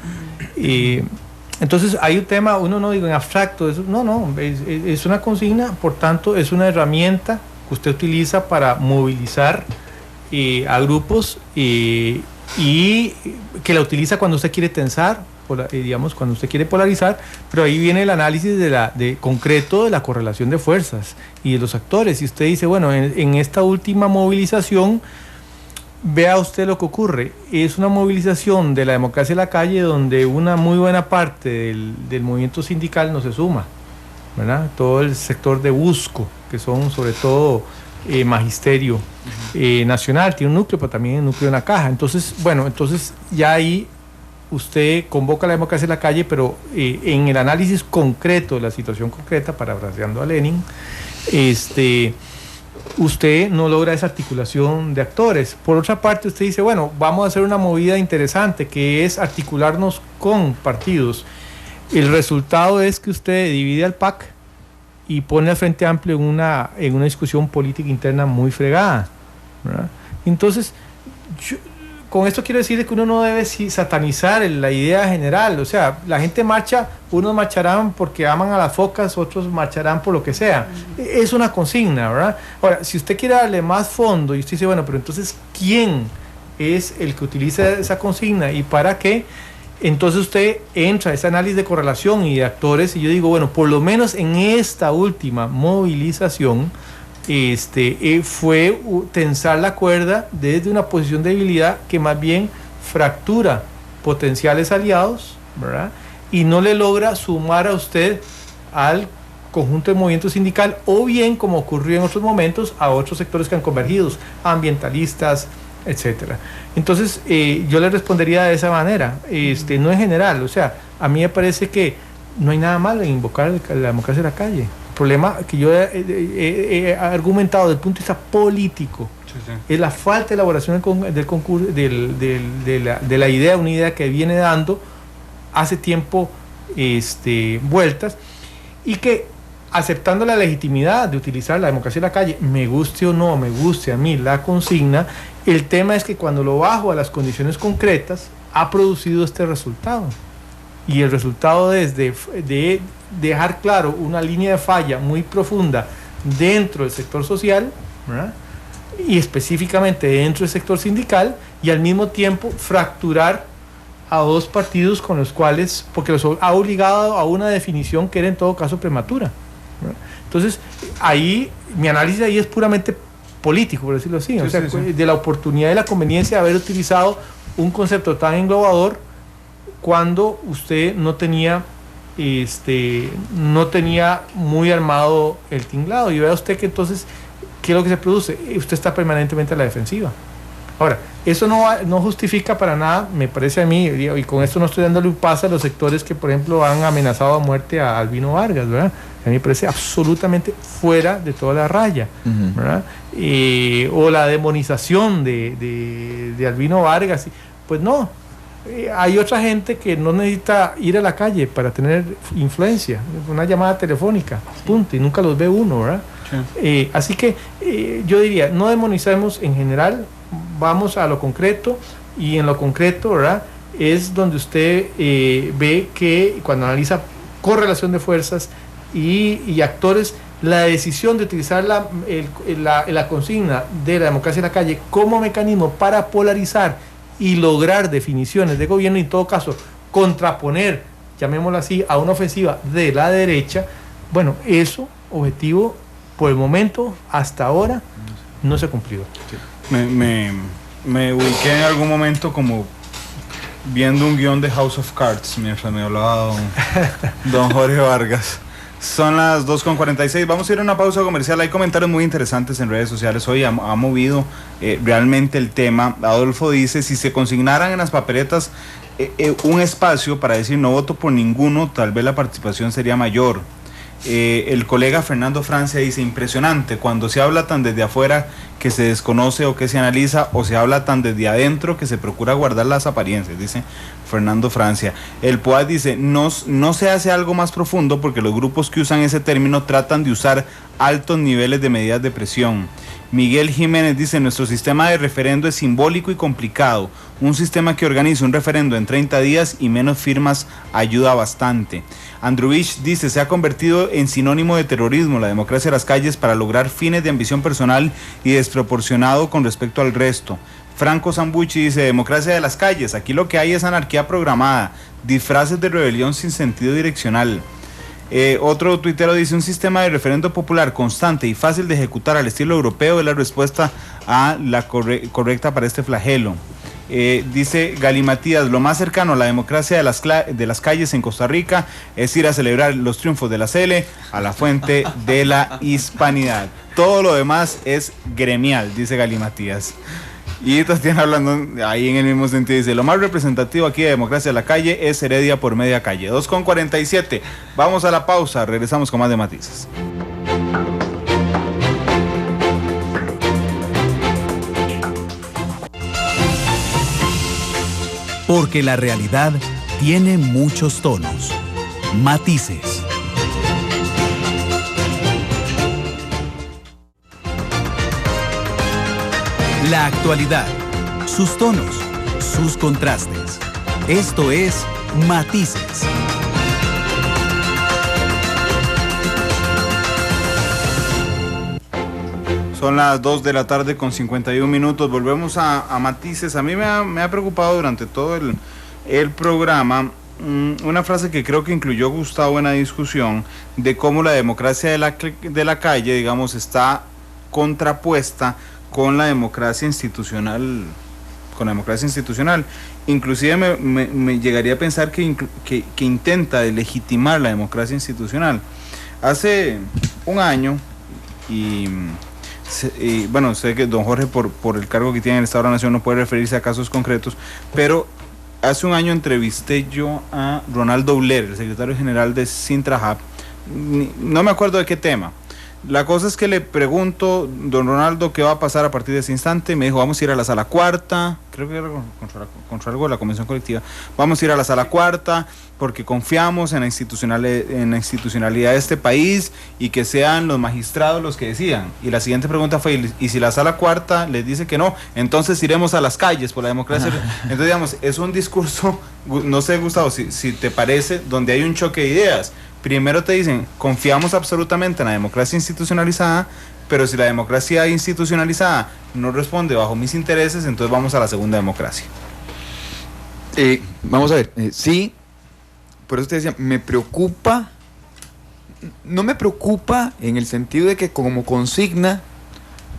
Speaker 5: Entonces hay un tema, uno no digo en abstracto, eso, no, es una consigna, por tanto es una herramienta que usted utiliza para movilizar a grupos y que la utiliza cuando usted quiere tensar, digamos, cuando usted quiere polarizar, pero ahí viene el análisis de concreto de la correlación de fuerzas y de los actores. Y usted dice, bueno, en esta última movilización, vea usted lo que ocurre. Es una movilización de la democracia de la calle donde una muy buena parte del movimiento sindical no se suma, ¿verdad? Todo el sector de Busco, que son sobre todo magisterio nacional, tiene un núcleo, pero también un núcleo en la caja. Entonces, bueno, ya ahí usted convoca a la democracia de la calle, pero en el análisis concreto de la situación concreta, parafraseando a Lenin, usted no logra esa articulación de actores. Por otra parte, usted dice, bueno, vamos a hacer una movida interesante, que es articularnos con partidos. El resultado es que usted divide al PAC y pone al Frente Amplio en una discusión política interna muy fregada, ¿verdad? Entonces, con esto quiero decir que uno no debe satanizar la idea general. O sea, la gente marcha, unos marcharán porque aman a las focas, otros marcharán por lo que sea. Es una consigna, ¿verdad? Ahora, si usted quiere darle más fondo y usted dice, bueno, pero entonces, ¿quién es el que utiliza esa consigna y para qué? Entonces usted entra a ese análisis de correlación y de actores, y yo digo, bueno, por lo menos en esta última movilización, fue tensar la cuerda desde una posición de debilidad que más bien fractura potenciales aliados, ¿verdad? Y no le logra sumar a usted al conjunto de movimiento sindical, o bien, como ocurrió en otros momentos, a otros sectores que han convergido, ambientalistas, etcétera. Entonces, yo le respondería de esa manera, no en general. O sea, a mí me parece que no hay nada malo en invocar la democracia de la calle. El problema que yo he argumentado desde el punto de vista político, es la falta de elaboración del concurso, de la idea, una idea que viene dando hace tiempo vueltas, y que, aceptando la legitimidad de utilizar la democracia de la calle, me guste o no, me guste a mí la consigna, el tema es que cuando lo bajo a las condiciones concretas, ha producido este resultado. Y el resultado es de dejar claro una línea de falla muy profunda dentro del sector social, ¿verdad? Y específicamente dentro del sector sindical, y al mismo tiempo fracturar a dos partidos con los cuales, porque los ha obligado a una definición que era en todo caso prematura, ¿verdad? Entonces, ahí, mi análisis ahí es puramente político, por decirlo así, de la oportunidad y la conveniencia de haber utilizado un concepto tan englobador cuando usted no tenía muy armado el tinglado. Y vea usted que entonces, ¿qué es lo que se produce? Usted está permanentemente a la defensiva. Ahora, eso no justifica para nada, me parece a mí, y con esto no estoy dándole un pase a los sectores que, por ejemplo, han amenazado a muerte a Albino Vargas, ¿verdad? A mí me parece absolutamente fuera de toda la raya, ¿verdad? O la demonización de Albino Vargas, pues no. Hay otra gente que no necesita ir a la calle para tener influencia, una llamada telefónica, punto, y nunca los ve uno, ¿verdad? Sí. Así que yo diría, no demonicemos en general, vamos a lo concreto, y en lo concreto, ¿verdad?, es donde usted ve que cuando analiza correlación de fuerzas y actores, la decisión de utilizar la consigna de la democracia en la calle como mecanismo para polarizar y lograr definiciones de gobierno y en todo caso contraponer, llamémoslo así, a una ofensiva de la derecha, bueno, eso objetivo por el momento hasta ahora no se ha cumplido.
Speaker 2: Me ubiqué en algún momento como viendo un guión de House of Cards mientras me hablaba don Jorge Vargas. Son las 2:46. Vamos a ir a una pausa comercial. Hay comentarios muy interesantes en redes sociales. Hoy ha movido realmente el tema. Adolfo dice, si se consignaran en las papeletas un espacio para decir no voto por ninguno, tal vez la participación sería mayor. El colega Fernando Francia dice, impresionante, cuando se habla tan desde afuera que se desconoce o que se analiza, o se habla tan desde adentro que se procura guardar las apariencias, dice Fernando Francia. El POAD dice, no se hace algo más profundo porque los grupos que usan ese término tratan de usar altos niveles de medidas de presión. Miguel Jiménez dice, nuestro sistema de referendo es simbólico y complicado. Un sistema que organiza un referendo en 30 días y menos firmas ayuda bastante. Andruvich dice, se ha convertido en sinónimo de terrorismo la democracia de las calles para lograr fines de ambición personal y desproporcionado con respecto al resto. Franco Zambucci dice, democracia de las calles, aquí lo que hay es anarquía programada, disfraces de rebelión sin sentido direccional. Otro tuitero dice, un sistema de referendo popular constante y fácil de ejecutar al estilo europeo es la respuesta a la correcta para este flagelo. Dice Gali Matías, lo más cercano a la democracia de las calles en Costa Rica es ir a celebrar los triunfos de la CL a la fuente de la hispanidad. Todo lo demás es gremial, dice Gali Matías. Y Tatiana hablando ahí en el mismo sentido, dice, lo más representativo aquí de democracia de la calle es Heredia por media calle. 2:47, vamos a la pausa, regresamos con más de Matices.
Speaker 1: Porque la realidad tiene muchos tonos, matices. La actualidad, sus tonos, sus contrastes. Esto es Matices.
Speaker 2: Son las 2 de la tarde con 51 minutos. Volvemos a Matices. A mí me ha preocupado durante todo el programa una frase que creo que incluyó Gustavo en la discusión de cómo la democracia de la calle, digamos, está contrapuesta con la democracia institucional. Inclusive me llegaría a pensar que intenta legitimar la democracia institucional. Hace un año, y bueno, sé que don Jorge por el cargo que tiene en el Estado de la Nación no puede referirse a casos concretos, pero hace un año entrevisté yo a Ronaldo Blair, el secretario general de Sintrahab, no me acuerdo de qué tema. La cosa es que le pregunto, don Ronaldo, ¿qué va a pasar a partir de ese instante? Me dijo, vamos a ir a la sala cuarta, creo que era contra algo de la convención colectiva, vamos a ir a la sala cuarta porque confiamos en la institucionalidad de este país y que sean los magistrados los que decidan. Y la siguiente pregunta fue, ¿y si la sala cuarta les dice que no? Entonces iremos a las calles por la democracia. Entonces, digamos, es un discurso, no sé, Gustavo, si te parece, donde hay un choque de ideas. Primero te dicen, confiamos absolutamente en la democracia institucionalizada, pero si la democracia institucionalizada no responde bajo mis intereses, entonces vamos a la segunda democracia.
Speaker 4: Vamos a ver, sí, por eso te decía, me preocupa, no me preocupa en el sentido de que como consigna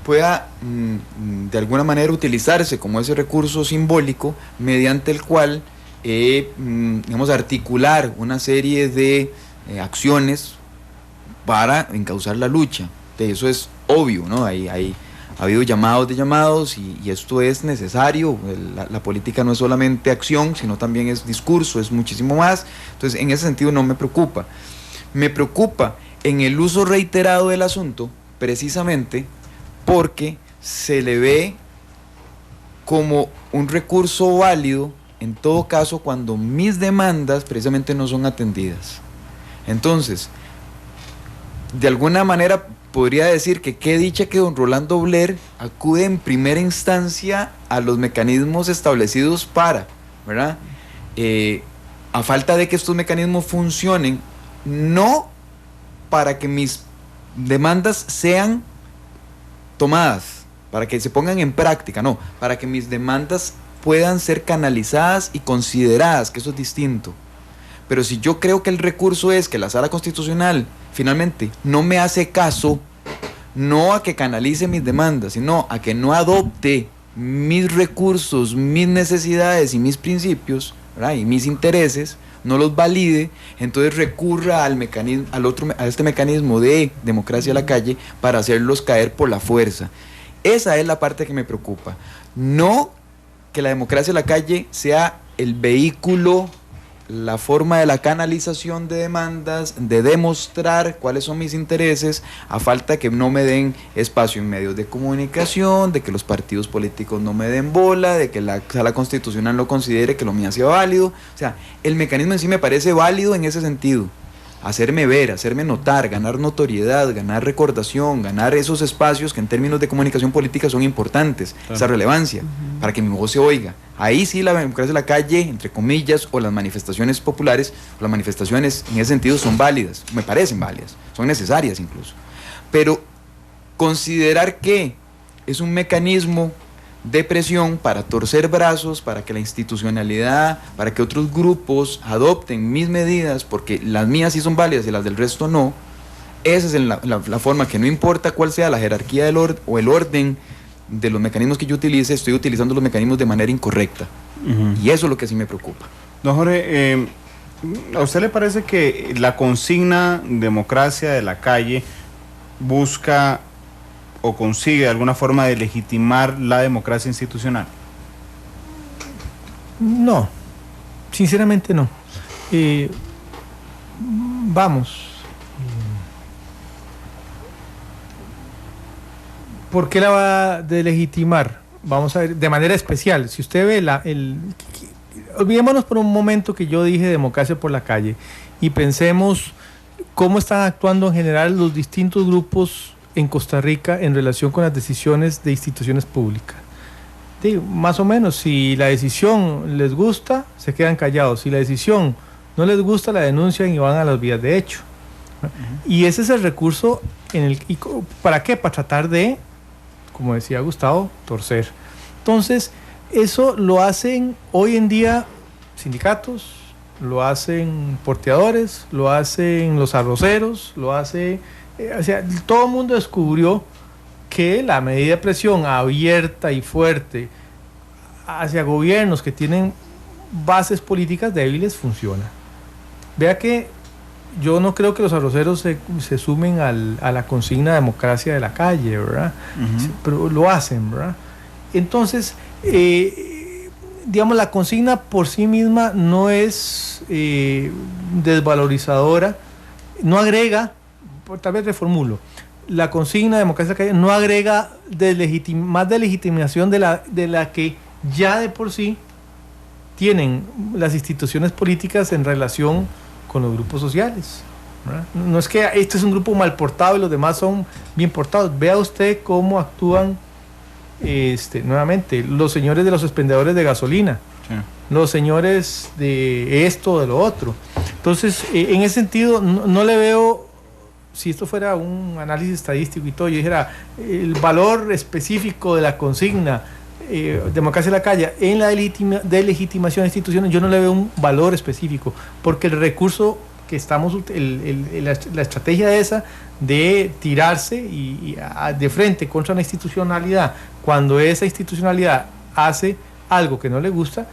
Speaker 4: pueda de alguna manera utilizarse como ese recurso simbólico mediante el cual, digamos, articular una serie de acciones para encauzar la lucha. De eso es obvio, ¿no? Ha habido llamados y esto es necesario. La política no es solamente acción, sino también es discurso, es muchísimo más. Entonces, en ese sentido no me preocupa. Me preocupa en el uso reiterado del asunto, precisamente porque se le ve como un recurso válido, en todo caso, cuando mis demandas precisamente no son atendidas. Entonces, de alguna manera podría decir que qué dicha que don Rolando Blair acude en primera instancia a los mecanismos establecidos para, ¿verdad? A falta de que estos mecanismos funcionen, no para que mis demandas sean tomadas, para que se pongan en práctica, no, para que mis demandas puedan ser canalizadas y consideradas, que eso es distinto. Pero si yo creo que el recurso es que la Sala Constitucional finalmente no me hace caso, no a que canalice mis demandas, sino a que no adopte mis recursos, mis necesidades y mis principios, ¿verdad?, y mis intereses, no los valide, entonces recurra al mecanismo, a este mecanismo de democracia a la calle para hacerlos caer por la fuerza. Esa es la parte que me preocupa. No que la democracia a la calle sea el vehículo, la forma de la canalización de demandas, de demostrar cuáles son mis intereses, a falta que no me den espacio en medios de comunicación, de que los partidos políticos no me den bola, de que la Sala Constitucional no considere que lo mío sea válido. O sea, el mecanismo en sí me parece válido en ese sentido. Hacerme ver, hacerme notar, ganar notoriedad, ganar recordación, ganar esos espacios que en términos de comunicación política son importantes, claro, esa relevancia, para que mi voz se oiga. Ahí sí la democracia de la calle, entre comillas, o las manifestaciones populares, o las manifestaciones en ese sentido son válidas, me parecen válidas, son necesarias incluso. Pero considerar que es un mecanismo de presión para torcer brazos, para que la institucionalidad, para que otros grupos adopten mis medidas, porque las mías sí son válidas y las del resto no, esa es la forma que no importa cuál sea la jerarquía o el orden de los mecanismos que yo utilice, estoy utilizando los mecanismos de manera incorrecta. Y eso es lo que sí me preocupa.
Speaker 2: Don Jorge, ¿a usted le parece que la consigna democracia de la calle busca o consigue de alguna forma de legitimar la democracia institucional?
Speaker 5: No, sinceramente no. Vamos. ¿Por qué la va a legitimar? Vamos a ver, de manera especial. Si usted ve olvidémonos por un momento que yo dije democracia por la calle y pensemos cómo están actuando en general los distintos grupos en Costa Rica en relación con las decisiones de instituciones públicas. Digo, más o menos, si la decisión les gusta, se quedan callados. Si la decisión no les gusta, la denuncian y van a las vías de hecho. Y ese es el recurso ¿para qué? Para tratar de, como decía Gustavo, torcer. Entonces, eso lo hacen hoy en día sindicatos, lo hacen porteadores, lo hacen los arroceros, lo hace... O sea, todo el mundo descubrió que la medida de presión abierta y fuerte hacia gobiernos que tienen bases políticas débiles funciona. Vea que yo no creo que los arroceros se sumen a la consigna democracia de la calle, ¿verdad? Pero lo hacen, ¿verdad? Entonces, digamos, la consigna por sí misma no es desvalorizadora, no agrega, tal vez reformulo, la consigna de democracia de la calle no agrega más de legitimación de la que ya de por sí tienen las instituciones políticas en relación con los grupos sociales, ¿verdad? No es que este es un grupo mal portado y los demás son bien portados. Vea usted cómo actúan nuevamente los señores de los expendedores de gasolina, sí, los señores de esto o de lo otro. Entonces, en ese sentido, no le veo, si esto fuera un análisis estadístico y todo, yo dijera el valor específico de la consigna democracia de la calle en la legitimación de instituciones, yo no le veo un valor específico, porque el recurso que estamos, la estrategia esa de tirarse de frente contra una institucionalidad, cuando esa institucionalidad hace algo que no le gusta,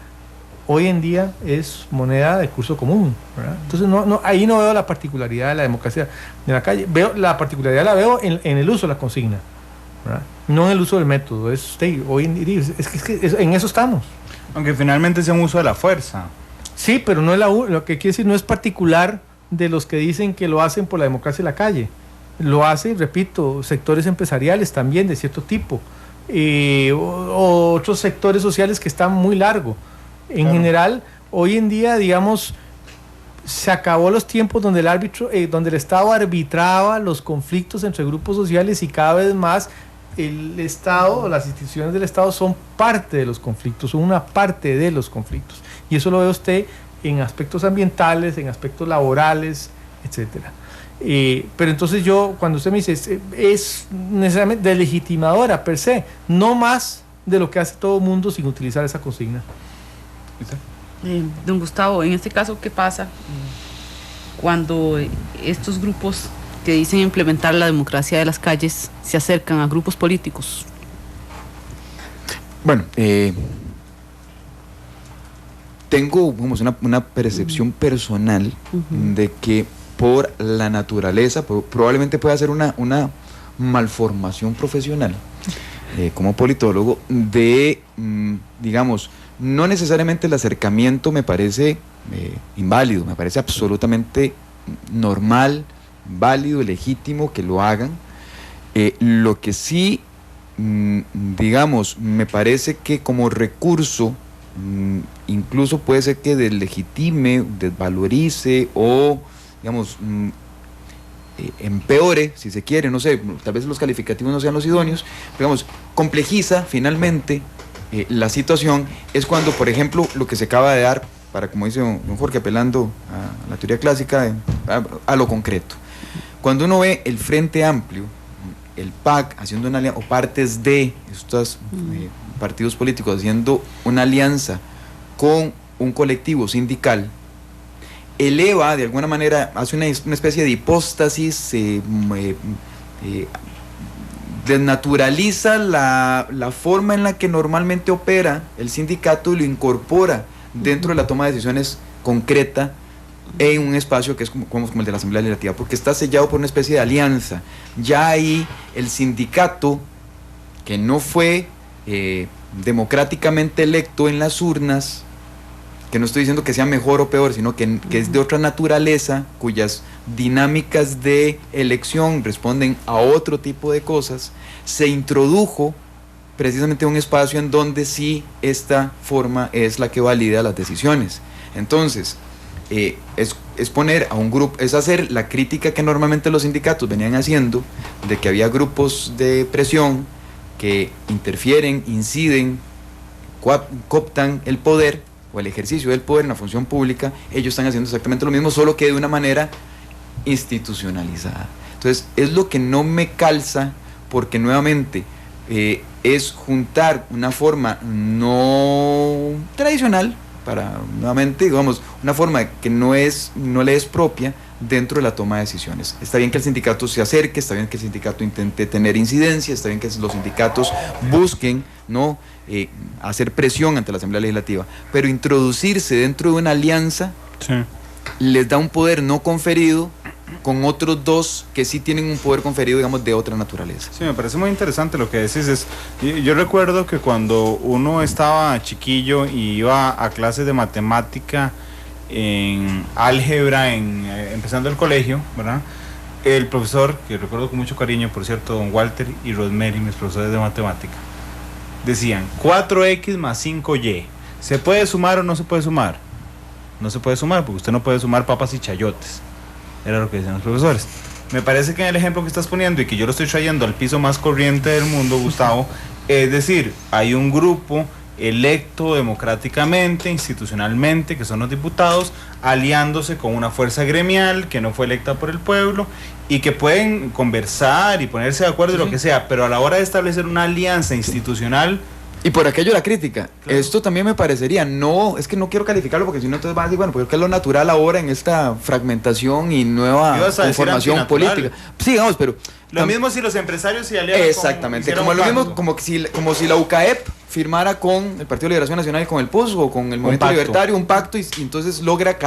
Speaker 5: hoy en día es moneda de curso común, ¿verdad? Entonces ahí no veo la particularidad de la democracia de la calle. La particularidad la veo en el uso de la consigna, ¿verdad? No en el uso del método. Hoy en día en eso estamos.
Speaker 2: Aunque finalmente sea un uso de la fuerza.
Speaker 5: Sí, pero no es lo que quiere decir, no es particular de los que dicen que lo hacen por la democracia de la calle. Lo hacen, repito, sectores empresariales también de cierto tipo, o otros sectores sociales que están muy largo. En claro, general, hoy en día, digamos, se acabó los tiempos donde donde el Estado arbitraba los conflictos entre grupos sociales, y cada vez más el Estado o las instituciones del Estado son parte de los conflictos, son una parte de los conflictos. Y eso lo ve usted en aspectos ambientales, en aspectos laborales, etcétera. Pero entonces yo, cuando usted me dice, es necesariamente deslegitimadora per se, no más de lo que hace todo el mundo sin utilizar esa consigna.
Speaker 3: Don Gustavo, en este caso, ¿qué pasa cuando estos grupos que dicen implementar la democracia de las calles se acercan a grupos políticos?
Speaker 4: Bueno, tengo una percepción personal de que por la naturaleza, probablemente pueda ser una malformación profesional como politólogo de, digamos, no necesariamente el acercamiento me parece inválido, me parece absolutamente normal, válido, legítimo que lo hagan. Lo que sí, digamos, me parece que como recurso incluso puede ser que deslegitime, desvalorice o, digamos, empeore, si se quiere, no sé, tal vez los calificativos no sean los idóneos, pero, digamos, complejiza finalmente la situación, es cuando, por ejemplo, lo que se acaba de dar, para, como dice don Jorge, apelando a la teoría clásica, a lo concreto. Cuando uno ve el Frente Amplio, el PAC, haciendo una alianza, o partes de estos partidos políticos haciendo una alianza con un colectivo sindical, eleva de alguna manera, hace una especie de hipóstasis, desnaturaliza la forma en la que normalmente opera el sindicato y lo incorpora dentro de la toma de decisiones concreta en un espacio que es como el de la Asamblea Legislativa, porque está sellado por una especie de alianza. Ya ahí el sindicato, que no fue democráticamente electo en las urnas, que no estoy diciendo que sea mejor o peor, sino que es de otra naturaleza, cuyas dinámicas de elección responden a otro tipo de cosas, se introdujo precisamente un espacio en donde sí esta forma es la que valida las decisiones. Entonces, es poner a un grupo, es hacer la crítica que normalmente los sindicatos venían haciendo, de que había grupos de presión que interfieren, inciden, cooptan el poder o el ejercicio del poder en la función pública. Ellos están haciendo exactamente lo mismo, solo que de una manera institucionalizada. Entonces, es lo que no me calza, porque nuevamente es juntar una forma no tradicional, para nuevamente, digamos, una forma que no le es propia dentro de la toma de decisiones. Está bien que el sindicato se acerque, está bien que el sindicato intente tener incidencia, está bien que los sindicatos busquen, ¿no?, hacer presión ante la Asamblea Legislativa, pero introducirse dentro de una alianza les da un poder no conferido con otros dos que sí tienen un poder conferido, digamos, de otra naturaleza.
Speaker 2: Sí, me parece muy interesante lo que decís. Yo recuerdo que cuando uno estaba chiquillo y iba a clases de matemática, en álgebra, empezando el colegio, ¿verdad?, el profesor, que recuerdo con mucho cariño, por cierto, don Walter y Rosemary, mis profesores de matemática, decían 4x más 5y. ¿Se puede sumar o no se puede sumar? No se puede sumar, porque usted no puede sumar papas y chayotes. Era lo que decían los profesores. Me parece que en el ejemplo que estás poniendo, y que yo lo estoy trayendo al piso más corriente del mundo, Gustavo, es decir, hay un grupo electo democráticamente, institucionalmente, que son los diputados, aliándose con una fuerza gremial que no fue electa por el pueblo, y que pueden conversar y ponerse de acuerdo y lo que sea, pero a la hora de establecer una alianza institucional.
Speaker 4: Y por aquello la crítica, claro. Esto también me parecería, no, es que no quiero calificarlo porque si no entonces van a decir, bueno, porque es lo natural ahora en esta fragmentación y nueva conformación política. Sí, digamos, pero...
Speaker 2: Lo mismo si los empresarios se aliaran.
Speaker 4: Exactamente, como lo mismo, como si la UCAEP firmara con el Partido de Liberación Nacional y con el PUS o con el Movimiento Libertario un pacto y entonces logra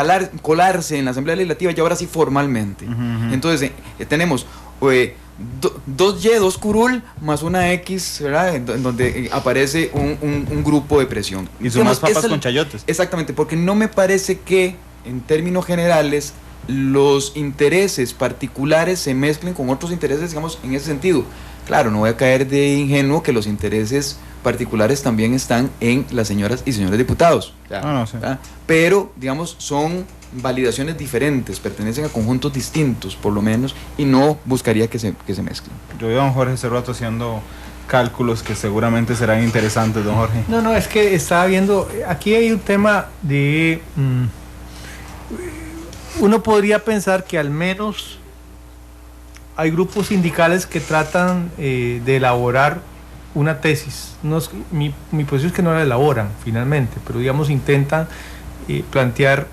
Speaker 4: colarse en la Asamblea Legislativa y ahora sí formalmente. Entonces tenemos... 2Y, 2 curul más una X, ¿verdad?, en donde aparece un grupo de presión.
Speaker 2: Y son más papas con chayotes.
Speaker 4: Exactamente, porque no me parece que en términos generales los intereses particulares se mezclen con otros intereses, digamos, en ese sentido. Claro, no voy a caer de ingenuo que los intereses particulares también están en las señoras y señores diputados. Sí. Pero, digamos, son validaciones diferentes, pertenecen a conjuntos distintos, por lo menos, y no buscaría que se mezclen.
Speaker 2: Yo veo a don Jorge hace rato haciendo cálculos que seguramente serán interesantes, don Jorge.
Speaker 5: No, es que estaba viendo, aquí hay un tema de... uno podría pensar que al menos hay grupos sindicales que tratan de elaborar una tesis. Mi posición es que no la elaboran finalmente, pero digamos intentan plantear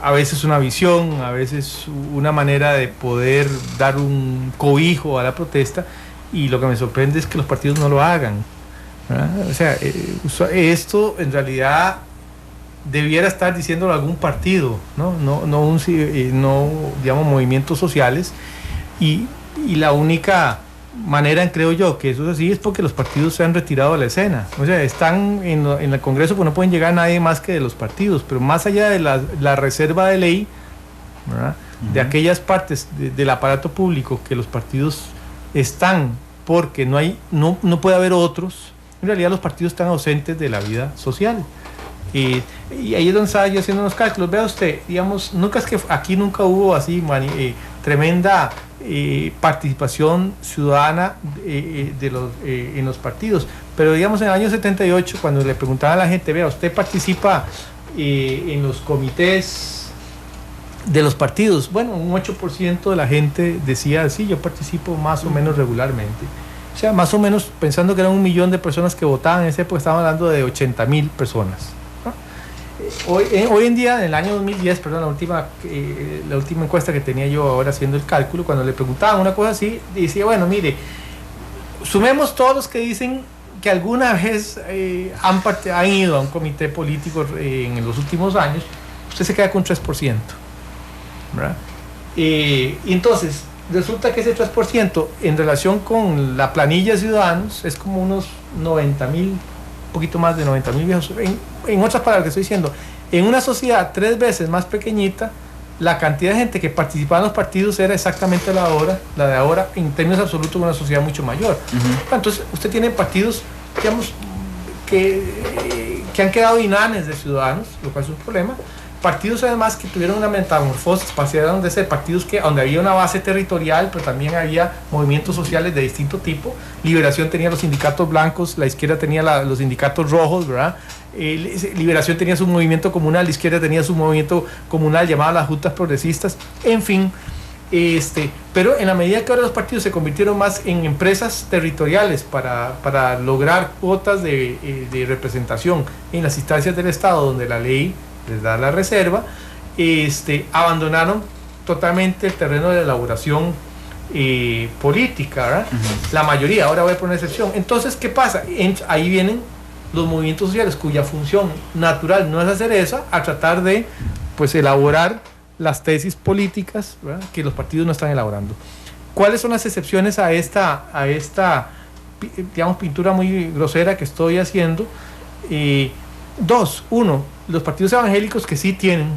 Speaker 5: a veces una visión, a veces una manera de poder dar un cobijo a la protesta, y lo que me sorprende es que los partidos no lo hagan, ¿verdad? O sea, esto en realidad debiera estar diciéndolo algún partido, no digamos movimientos sociales, y la única manera, creo yo, que eso es así es porque los partidos se han retirado de la escena. O sea, están en el Congreso, pues no pueden llegar a nadie más que de los partidos, pero más allá de la reserva de ley, ¿verdad? De aquellas partes del aparato público que los partidos están porque no puede haber otros, en realidad los partidos están ausentes de la vida social. Y ahí es donde estaba yo haciendo unos cálculos. Vea usted, digamos, aquí nunca hubo así tremenda participación ciudadana en los partidos, pero digamos en el año 78, cuando le preguntaban a la gente, vea, ¿usted participa en los comités de los partidos? Bueno, un 8% de la gente decía, sí, yo participo más o menos regularmente. O sea, más o menos, pensando que eran 1 millón de personas que votaban en ese época, estaban hablando de 80,000 personas. Hoy en día, en el año 2010, perdón, la última encuesta que tenía yo ahora haciendo el cálculo, cuando le preguntaban una cosa así, decía, bueno, mire, sumemos todos los que dicen que alguna vez han ido a un comité político en los últimos años, usted se queda con 3%, ¿verdad? Y entonces, resulta que ese 3% en relación con la planilla de ciudadanos es como unos 90,000, un poquito más de 90,000 viejos. En otras palabras, que estoy diciendo, en una sociedad 3 veces más pequeñita, la cantidad de gente que participaba en los partidos era exactamente la de ahora, en términos absolutos, una sociedad mucho mayor. Entonces, usted tiene partidos, digamos, que han quedado inanes de ciudadanos, lo cual es un problema. Partidos además que tuvieron una metamorfosis, pasaron de ser partidos donde había una base territorial, pero también había movimientos sociales de distinto tipo. Liberación tenía los sindicatos blancos, la izquierda tenía los sindicatos rojos, ¿verdad? Liberación tenía su movimiento comunal, la izquierda tenía su movimiento comunal llamado las juntas progresistas, en fin. Pero en la medida que ahora los partidos se convirtieron más en empresas territoriales para lograr cuotas de representación en las instancias del Estado donde la ley les da la reserva, abandonaron totalmente el terreno de la elaboración política, ¿verdad? La mayoría, ahora voy a poner excepción. Entonces, ¿qué pasa? Ahí vienen los movimientos sociales cuya función natural no es hacer eso, a tratar de elaborar las tesis políticas, ¿verdad?, que los partidos no están elaborando. ¿Cuáles son las excepciones a esta digamos, pintura muy grosera que estoy haciendo? Uno, los partidos evangélicos que sí tienen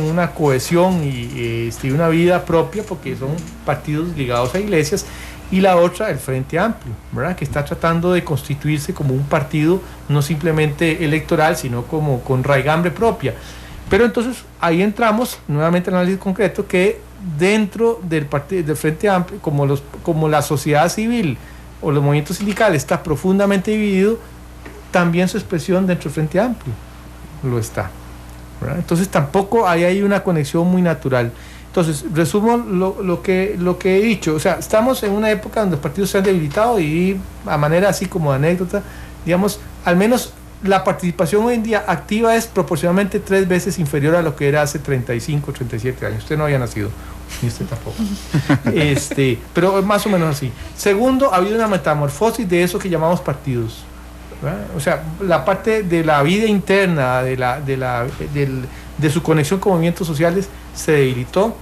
Speaker 5: una cohesión y una vida propia porque son partidos ligados a iglesias, y la otra, el Frente Amplio, ¿verdad?, que está tratando de constituirse como un partido no simplemente electoral, sino como con raigambre propia. Pero entonces ahí entramos nuevamente en el análisis concreto que dentro del Frente Amplio, como la sociedad civil o los movimientos sindicales está profundamente dividido, también su expresión dentro del Frente Amplio lo está, ¿verdad? Entonces tampoco hay una conexión muy natural. Entonces, resumo lo que he dicho. O sea, estamos en una época donde los partidos se han debilitado y a manera así como de anécdota, digamos, al menos la participación hoy en día activa es proporcionalmente 3 veces inferior a lo que era hace 35, 37 años. Usted no había nacido, ni usted tampoco. Pero más o menos así. Segundo, ha habido una metamorfosis de eso que llamamos partidos, ¿verdad? O sea, la parte de la vida interna, de su conexión con movimientos sociales se debilitó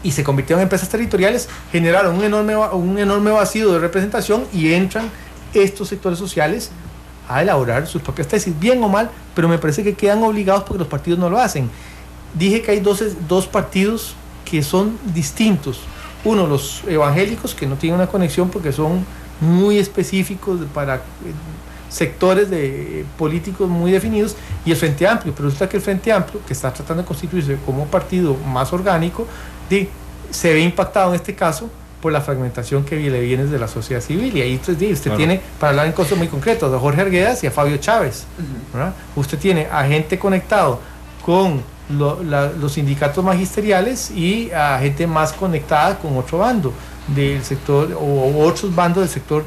Speaker 5: y se convirtieron en empresas territoriales, generaron un enorme vacío de representación, y entran estos sectores sociales a elaborar sus propias tesis, bien o mal, pero me parece que quedan obligados porque los partidos no lo hacen. Dije que hay dos partidos que son distintos. Uno, los evangélicos, que no tienen una conexión porque son muy específicos para sectores políticos muy definidos, y el Frente Amplio. Pero resulta que el Frente Amplio, que está tratando de constituirse como un partido más orgánico, se ve impactado en este caso por la fragmentación que le viene de la sociedad civil. Y ahí usted tiene, para hablar en cosas muy concretas, a Jorge Arguedas y a Fabio Chávez, ¿verdad? Usted tiene a gente conectado con los sindicatos magisteriales y a gente más conectada con otro bando del sector o otros bandos del sector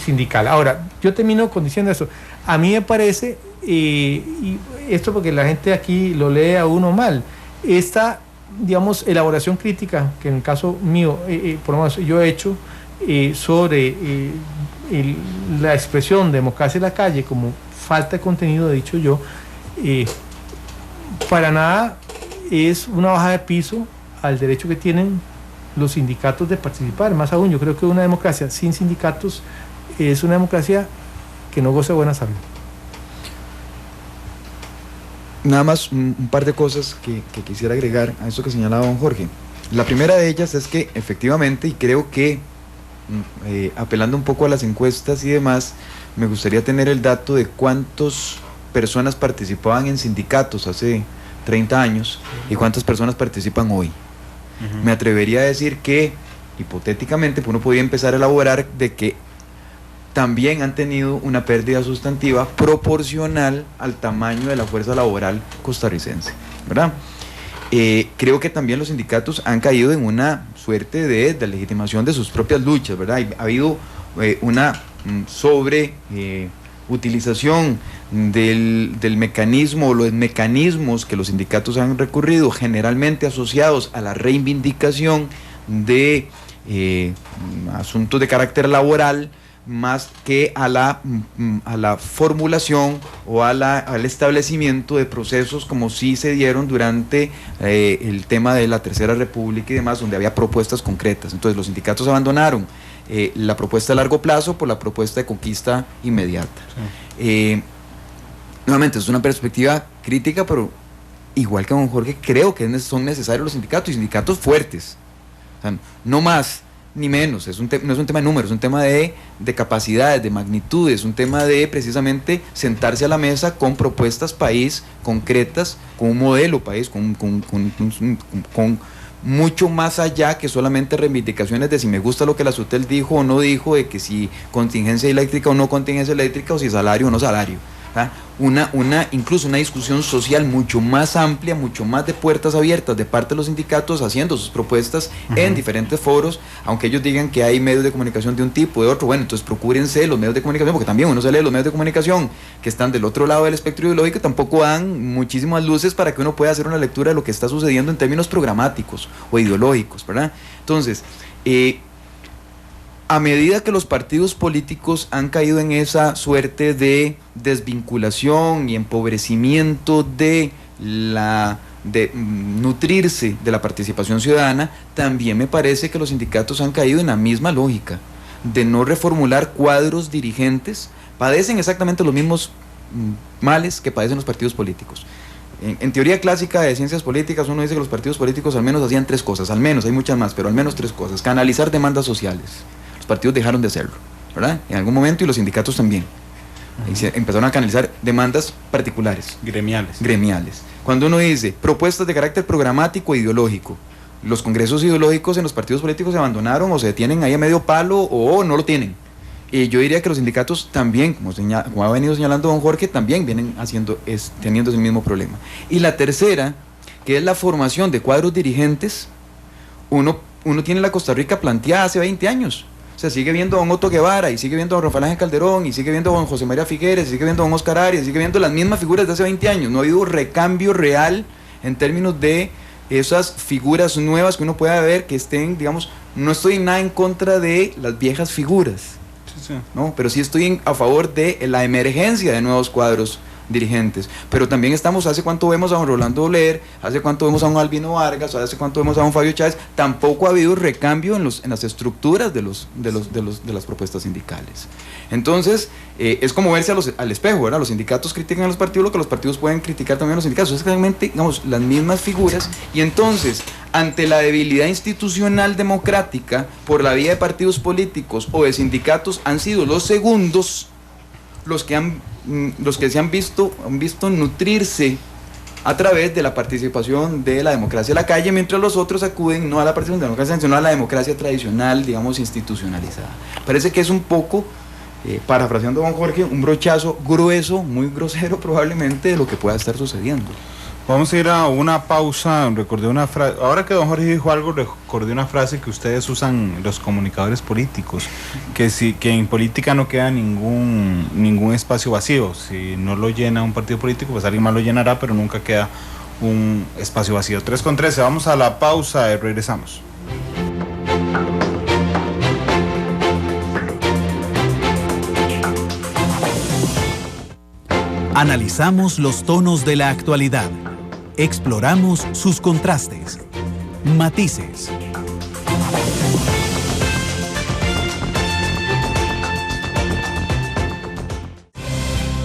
Speaker 5: sindical. Ahora, yo termino diciendo esto. A mí me parece, y esto porque la gente aquí lo lee a uno mal, esta, digamos, elaboración crítica que en el caso mío, por lo menos yo he hecho sobre la expresión democracia en la calle como falta de contenido, he dicho yo, para nada es una bajada de piso al derecho que tienen los sindicatos de participar. Más aún, yo creo que una democracia sin sindicatos es una democracia que no goza de buena salud.
Speaker 4: Nada más un par de cosas que quisiera agregar a eso que señalaba don Jorge. La primera de ellas es que efectivamente, y creo que apelando un poco a las encuestas y demás, me gustaría tener el dato de cuántas personas participaban en sindicatos hace 30 años y cuántas personas participan hoy. Me atrevería a decir que, hipotéticamente, uno podría empezar a elaborar de que también han tenido una pérdida sustantiva proporcional al tamaño de la fuerza laboral costarricense, ¿verdad? Creo que también los sindicatos han caído en una suerte de legitimación de sus propias luchas, ¿verdad? Ha habido una utilización del mecanismo o los mecanismos que los sindicatos han recurrido, generalmente asociados a la reivindicación de asuntos de carácter laboral, más que a la formulación o al establecimiento de procesos como sí se dieron durante el tema de la Tercera República y demás, donde había propuestas concretas. Entonces los sindicatos abandonaron la propuesta a largo plazo por la propuesta de conquista inmediata. Sí. Nuevamente, es una perspectiva crítica, pero igual que don Jorge, creo que son necesarios los sindicatos, y sindicatos fuertes. O sea, no más ni menos, no es un tema de números, es un tema de capacidades, de magnitudes, un tema de precisamente sentarse a la mesa con propuestas país concretas, con un modelo país, con mucho más allá que solamente reivindicaciones de si me gusta lo que la SUTEL dijo o no dijo, de que si contingencia eléctrica o no contingencia eléctrica, o si salario o no salario. Incluso una discusión social mucho más amplia, mucho más de puertas abiertas de parte de los sindicatos, haciendo sus propuestas en diferentes foros, aunque ellos digan que hay medios de comunicación de un tipo, de otro. Bueno, entonces procúrense los medios de comunicación, porque también uno se lee los medios de comunicación que están del otro lado del espectro ideológico, tampoco dan muchísimas luces para que uno pueda hacer una lectura de lo que está sucediendo en términos programáticos o ideológicos, ¿verdad? Entonces, a medida que los partidos políticos han caído en esa suerte de desvinculación y empobrecimiento de nutrirse de la participación ciudadana, también me parece que los sindicatos han caído en la misma lógica de no reformular cuadros dirigentes. Padecen exactamente los mismos males que padecen los partidos políticos. En teoría clásica de ciencias políticas uno dice que los partidos políticos al menos hacían tres cosas, al menos, hay muchas más, pero al menos tres cosas: canalizar demandas sociales. Los partidos dejaron de hacerlo, ¿verdad? En algún momento, y los sindicatos también. Empezaron a canalizar demandas particulares. Gremiales. Cuando uno dice propuestas de carácter programático e ideológico, los congresos ideológicos en los partidos políticos se abandonaron o se detienen ahí a medio palo o no lo tienen. Y yo diría que los sindicatos también, como ha venido señalando don Jorge, también vienen teniendo ese mismo problema. Y la tercera, que es la formación de cuadros dirigentes, uno tiene la Costa Rica planteada hace 20 años. O sea, sigue viendo a don Otto Guevara, y sigue viendo a don Rafael Ángel Calderón, y sigue viendo a don José María Figueres, y sigue viendo a don Oscar Arias, sigue viendo las mismas figuras de hace 20 años. No ha habido recambio real en términos de esas figuras nuevas que uno pueda ver que estén, digamos, no estoy nada en contra de las viejas figuras, ¿no? Pero sí estoy a favor de la emergencia de nuevos cuadros dirigentes. Pero también hace cuánto vemos a don Rolando Oler, hace cuánto vemos a don Albino Vargas, hace cuánto vemos a don Fabio Chávez. Tampoco ha habido recambio en las estructuras de las propuestas sindicales. Entonces, es como verse al espejo, ¿verdad? Los sindicatos critican a los partidos, lo que los partidos pueden criticar también a los sindicatos. Es realmente, digamos, las mismas figuras. Y entonces, ante la debilidad institucional democrática por la vía de partidos políticos o de sindicatos, han sido los segundos los que se han visto nutrirse a través de la participación de la democracia en la calle, mientras los otros acuden no a la participación de la democracia, sino a la democracia tradicional, digamos, institucionalizada. Parece que es un poco parafraseando a don Jorge, un brochazo grueso, muy grosero probablemente, de lo que pueda estar sucediendo.
Speaker 2: Vamos a ir a una pausa. Recordé una frase, ahora que don Jorge dijo algo, recordé una frase que ustedes usan, los comunicadores políticos, que en política no queda ningún espacio vacío. Si no lo llena un partido político, pues alguien más lo llenará, pero nunca queda un espacio vacío. 3:13, vamos a la pausa y regresamos.
Speaker 1: Analizamos los tonos de la actualidad. Exploramos sus contrastes, matices.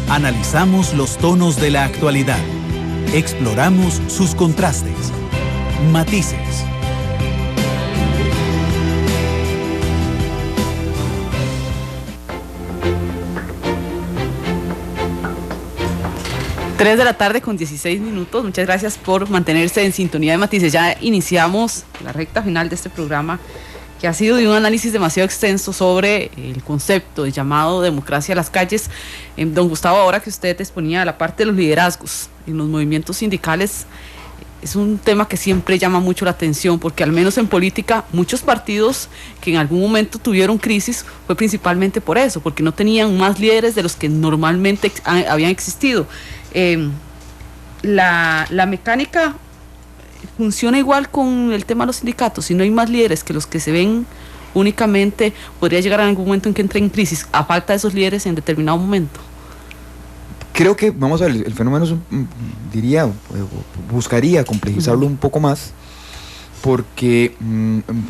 Speaker 1: Analizamos los tonos de la actualidad. Exploramos sus contrastes, matices.
Speaker 3: Tres de la tarde con 16 minutos. Muchas gracias por mantenerse en sintonía de Matices. Ya iniciamos la recta final de este programa, que ha sido de un análisis demasiado extenso sobre el concepto de llamado democracia a las calles. Don Gustavo, ahora que usted exponía la parte de los liderazgos en los movimientos sindicales, es un tema que siempre llama mucho la atención, porque al menos en política muchos partidos que en algún momento tuvieron crisis fue principalmente por eso, porque no tenían más líderes de los que normalmente habían existido. La mecánica funciona igual con el tema de los sindicatos. Si no hay más líderes que los que se ven únicamente, podría llegar a algún momento en que entre en crisis a falta de esos líderes en determinado momento.
Speaker 4: Creo que, vamos a ver, el fenómeno diría, buscaría complejizarlo un poco más, porque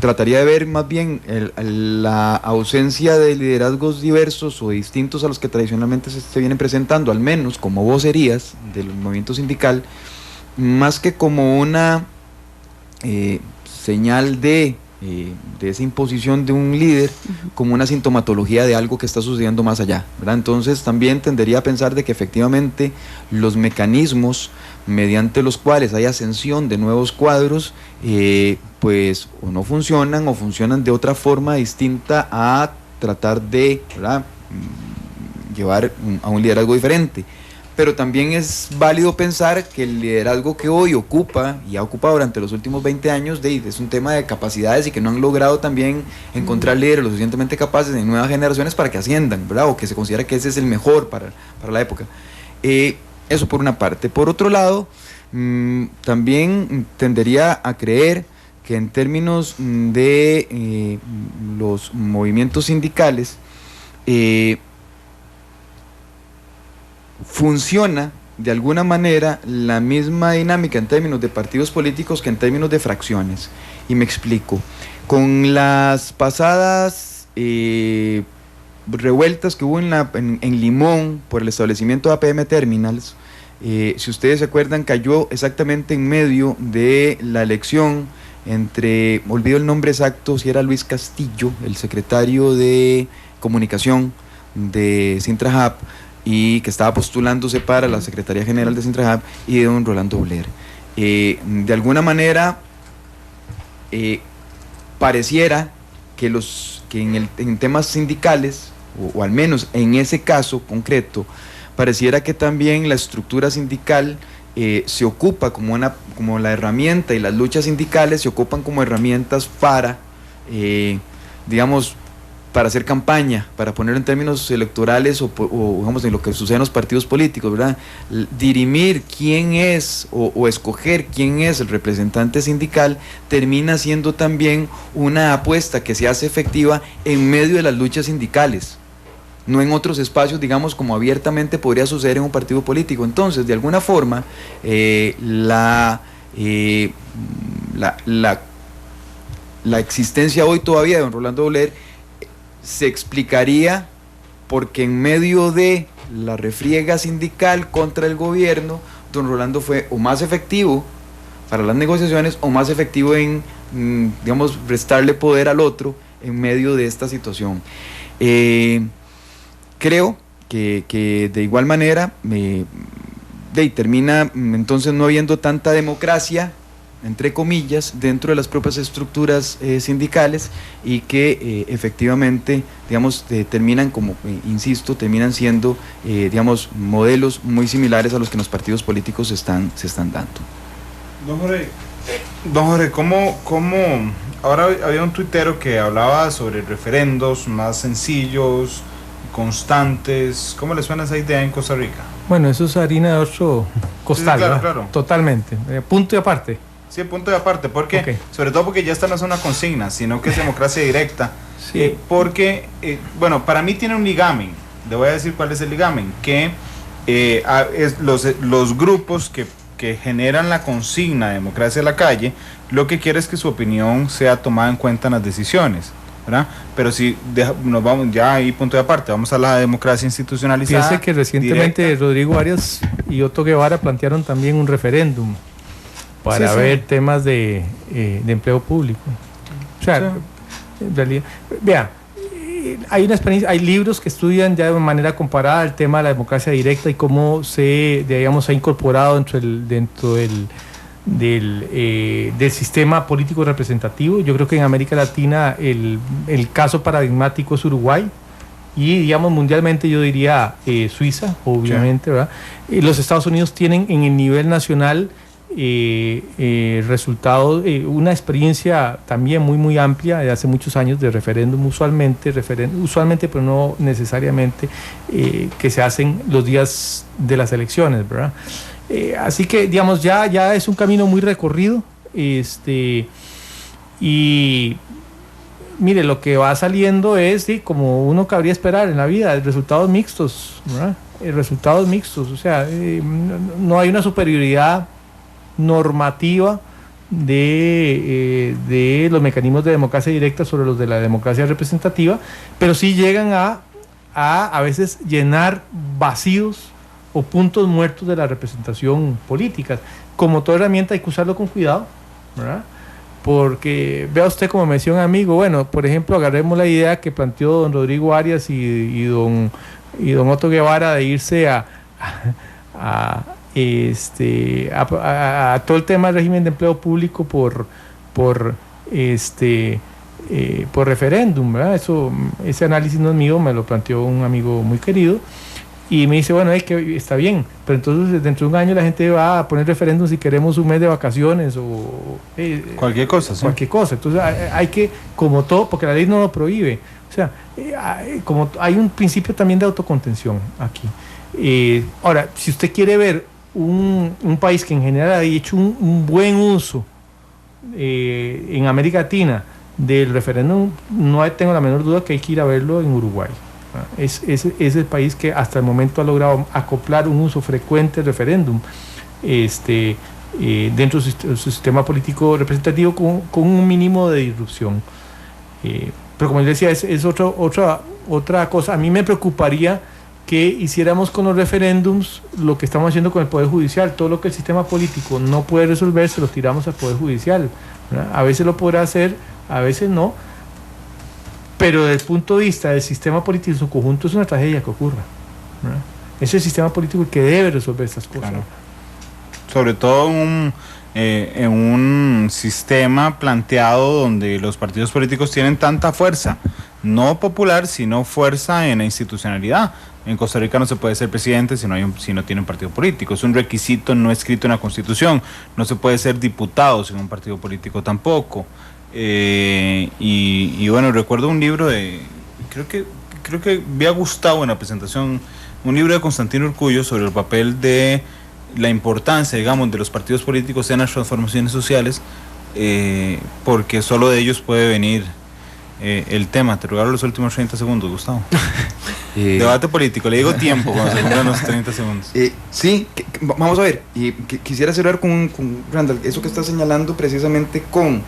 Speaker 4: trataría de ver más bien la ausencia de liderazgos diversos o distintos a los que tradicionalmente se vienen presentando, al menos como vocerías del movimiento sindical, más que como una señal de esa imposición de un líder, como una sintomatología de algo que está sucediendo más allá, ¿verdad? Entonces también tendería a pensar de que efectivamente los mecanismos mediante los cuales hay ascensión de nuevos cuadros, pues o no funcionan o funcionan de otra forma distinta a tratar de, ¿verdad?, llevar a un liderazgo diferente. Pero también es válido pensar que el liderazgo que hoy ocupa y ha ocupado durante los últimos 20 años es un tema de capacidades, y que no han logrado también encontrar líderes lo suficientemente capaces en nuevas generaciones para que asciendan, ¿verdad?, o que se considera que ese es el mejor para la época. Eso por una parte. Por otro lado, también tendería a creer que en términos de los movimientos sindicales, funciona de alguna manera la misma dinámica en términos de partidos políticos que en términos de fracciones. Y me explico. Con las pasadas revueltas que hubo en Limón por el establecimiento de APM Terminals, si ustedes se acuerdan, cayó exactamente en medio de la elección entre, olvido el nombre exacto, si era Luis Castillo, el secretario de comunicación de Sintrahab, y que estaba postulándose para la Secretaría General de Sintrahab, y de don Rolando Oler. De alguna manera pareciera que en temas sindicales, o al menos en ese caso concreto, pareciera que también la estructura sindical se ocupa como la herramienta, y las luchas sindicales se ocupan como herramientas para, digamos, para hacer campaña, para poner en términos electorales o digamos en lo que sucede en los partidos políticos, ¿verdad? Dirimir quién es o escoger quién es el representante sindical termina siendo también una apuesta que se hace efectiva en medio de las luchas sindicales, no en otros espacios, digamos, como abiertamente podría suceder en un partido político. Entonces, de alguna forma, la existencia hoy todavía de don Rolando Oler se explicaría porque en medio de la refriega sindical contra el gobierno, don Rolando fue o más efectivo para las negociaciones o más efectivo en, digamos, restarle poder al otro en medio de esta situación. Creo que de igual manera termina entonces no habiendo tanta democracia entre comillas, dentro de las propias estructuras sindicales y que efectivamente, digamos, terminan como, terminan siendo, digamos, modelos muy similares a los que los partidos políticos se están dando.
Speaker 2: Don Jorge, ¿cómo ahora había un tuitero que hablaba sobre referendos más sencillos, constantes? ¿Cómo le suena esa idea en Costa Rica?
Speaker 5: Bueno, eso es harina de otro costal,
Speaker 2: sí, claro.
Speaker 5: Totalmente, punto y aparte.
Speaker 2: Sí, punto y aparte, porque
Speaker 5: Okay.
Speaker 2: Sobre todo porque ya esta no es una consigna, sino que es democracia directa.
Speaker 5: Sí.
Speaker 2: Porque, bueno, para mí tiene un ligamen. Le voy a decir cuál es el ligamen, que es los grupos que generan la consigna de democracia en la calle, lo que quiere es que su opinión sea tomada en cuenta en las decisiones, ¿verdad? Pero si nos vamos ya ahí punto de aparte, vamos a la democracia institucionalizada.
Speaker 5: Fíjese que recientemente
Speaker 2: directa.
Speaker 5: Rodrigo Arias y Otto Guevara plantearon también un referéndum para ver temas de empleo público. O sea, en realidad, vea, hay una experiencia, hay libros que estudian ya de manera comparada el tema de la democracia directa y cómo se ha incorporado dentro del sistema político representativo. Yo creo que en América Latina el caso paradigmático es Uruguay y, digamos, mundialmente yo diría Suiza, obviamente, ¿verdad? Los Estados Unidos tienen en el nivel nacional resultados, una experiencia también muy amplia de hace muchos años de referéndum, usualmente, pero no necesariamente, que se hacen los días de las elecciones, ¿verdad? Así que, digamos, ya es un camino muy recorrido, y mire, lo que va saliendo es, sí, como uno cabría esperar en la vida, resultados mixtos, ¿verdad? Resultados mixtos, o sea, no hay una superioridad normativa de los mecanismos de democracia directa sobre los de la democracia representativa, pero sí llegan a veces llenar vacíos o puntos muertos de la representación política. Como toda herramienta hay que usarlo con cuidado, ¿verdad? Porque vea usted, como me decía un amigo, bueno, por ejemplo, agarremos la idea que planteó don Rodrigo Arias y don Otto Guevara de irse a todo el tema del régimen de empleo público por referéndum, ¿verdad? Ese análisis no es mío, me lo planteó un amigo muy querido y me dice, bueno, es que está bien, pero entonces dentro de un año la gente va a poner referéndum si queremos un mes de vacaciones o
Speaker 2: cualquier cosa, sí.
Speaker 5: Cualquier cosa. Entonces hay que, como todo, porque la ley no lo prohíbe, o sea, como hay un principio también de autocontención aquí. Ahora, si usted quiere ver un país que en general ha hecho un buen uso en América Latina del referéndum, no tengo la menor duda que hay que ir a verlo en Uruguay. Es el país que hasta el momento ha logrado acoplar un uso frecuente del referéndum dentro de su sistema político representativo con un mínimo de disrupción. Pero como les decía, es otra cosa. A mí me preocuparía que hiciéramos con los referéndums lo que estamos haciendo con el Poder Judicial. Todo lo que el sistema político no puede resolver se lo tiramos al Poder Judicial, ¿verdad? A veces lo podrá hacer, a veces no, pero desde el punto de vista del sistema político en su conjunto es una tragedia que ocurra, ¿verdad? Es el sistema político el que debe resolver estas cosas. Claro.
Speaker 2: Sobre todo en un sistema planteado donde los partidos políticos tienen tanta fuerza, no popular, sino fuerza en la institucionalidad. En Costa Rica no se puede ser presidente si no tiene un partido político. Es un requisito no escrito en la Constitución. No se puede ser diputado sin un partido político tampoco. Y bueno, recuerdo un libro creo que vi a Gustavo en la presentación, un libro de Constantino Urcullo sobre el papel de la importancia, digamos, de los partidos políticos en las transformaciones sociales, porque solo de ellos puede venir el tema. Te regalo los últimos 30 segundos, Gustavo. Debate político, le digo tiempo cuando se cumplan los 30 segundos.
Speaker 4: Sí, vamos a ver, quisiera cerrar con Randall, eso que está señalando precisamente con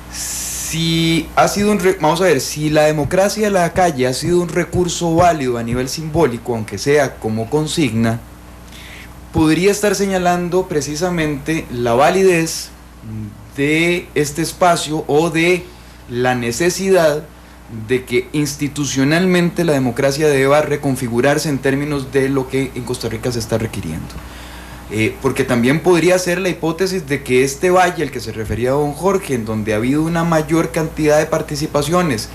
Speaker 4: si ha sido vamos a ver, si la democracia de la calle ha sido un recurso válido a nivel simbólico, aunque sea como consigna, podría estar señalando precisamente la validez de este espacio o de la necesidad de que institucionalmente la democracia deba reconfigurarse en términos de lo que en Costa Rica se está requiriendo. Porque también podría ser la hipótesis de que este valle al que se refería don Jorge, en donde ha habido una mayor cantidad de participaciones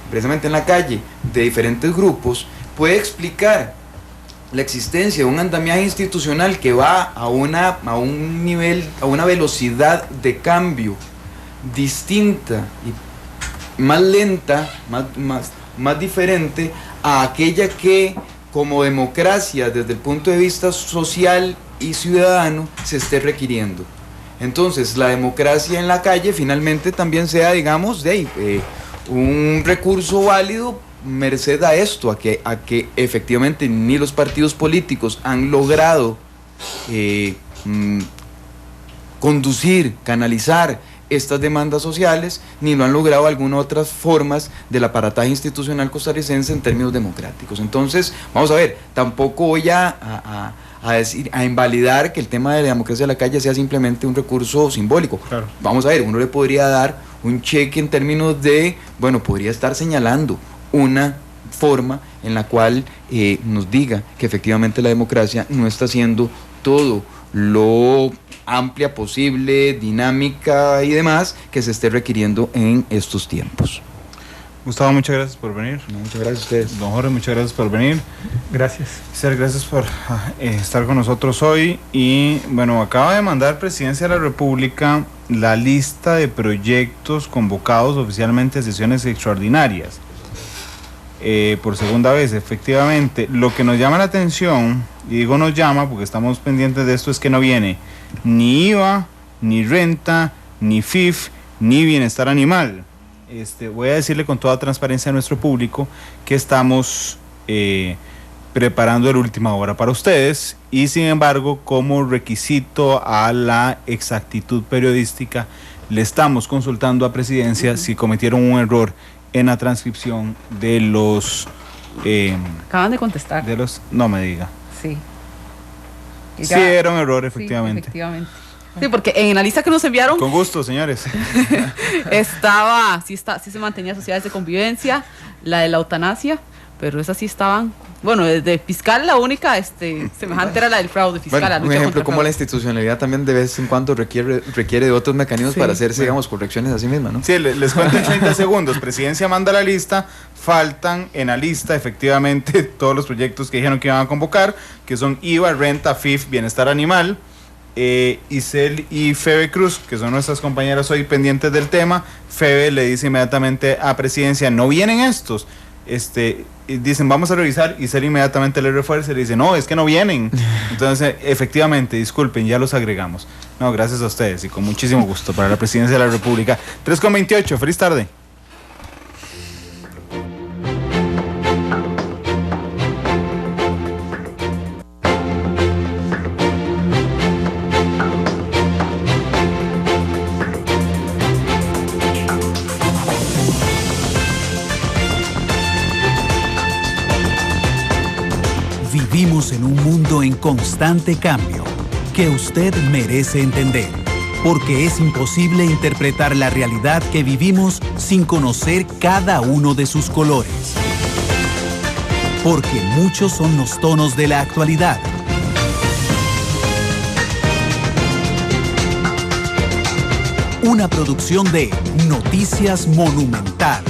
Speaker 4: precisamente en la calle de diferentes grupos, puede explicar la existencia de un andamiaje institucional que va a un nivel, a una velocidad de cambio distinta y más lenta, más diferente a aquella que como democracia desde el punto de vista social y ciudadano se esté requiriendo. Entonces la democracia en la calle finalmente también sea, digamos, un recurso válido merced a esto, a que efectivamente ni los partidos políticos han logrado conducir, canalizar estas demandas sociales, ni lo han logrado algunas otras formas del aparataje institucional costarricense en términos democráticos. Entonces, vamos a ver, tampoco voy a invalidar que el tema de la democracia de la calle sea simplemente un recurso simbólico. Claro. Vamos a ver, uno le podría dar un cheque en términos de, bueno, podría estar señalando una forma en la cual nos diga que efectivamente la democracia no está haciendo todo lo amplia posible, dinámica y demás que se esté requiriendo en estos tiempos.
Speaker 2: Gustavo, muchas gracias por venir.
Speaker 4: Muchas gracias a ustedes.
Speaker 2: Don Jorge, muchas gracias por venir.
Speaker 5: Gracias.
Speaker 2: Ser, gracias por estar con nosotros hoy. Y bueno, acaba de mandar Presidencia de la República la lista de proyectos convocados oficialmente a sesiones extraordinarias. Por segunda vez, efectivamente. Lo que nos llama la atención, y digo nos llama porque estamos pendientes de esto, es que no viene ni IVA, ni renta, ni FIF, ni bienestar animal. Voy a decirle con toda transparencia a nuestro público que estamos preparando el última hora para ustedes, y sin embargo, como requisito a la exactitud periodística, le estamos consultando a Presidencia si cometieron un error en la transcripción de los...
Speaker 3: Acaban de contestar.
Speaker 2: No me diga.
Speaker 3: Sí.
Speaker 2: Sí, era un error, efectivamente.
Speaker 3: Sí, efectivamente. Sí, porque en la lista que nos enviaron...
Speaker 2: Con gusto, señores.
Speaker 3: sí se mantenía sociedades de convivencia, la de la eutanasia, pero esas sí estaban... Bueno, desde fiscal la única semejante era la del fraude fiscal.
Speaker 4: Bueno, un ejemplo, como la institucionalidad también de vez en cuando requiere de otros mecanismos para hacerse, digamos, correcciones a sí misma, ¿no?
Speaker 2: Sí, les cuento en 30 segundos. Presidencia manda la lista, faltan en la lista efectivamente todos los proyectos que dijeron que iban a convocar, que son IVA, renta, FIF, bienestar animal, Isel y Febe Cruz, que son nuestras compañeras hoy pendientes del tema. Febe le dice inmediatamente a Presidencia, no vienen estos. Dicen vamos a revisar, y Isel inmediatamente le refuerza y le dice no, es que no vienen. Entonces efectivamente, disculpen, ya los agregamos. No, gracias a ustedes y con muchísimo gusto para la Presidencia de la República. 3:28, feliz tarde.
Speaker 1: Vivimos en un mundo en constante cambio, que usted merece entender, porque es imposible interpretar la realidad que vivimos sin conocer cada uno de sus colores. Porque muchos son los tonos de la actualidad. Una producción de Noticias Monumental.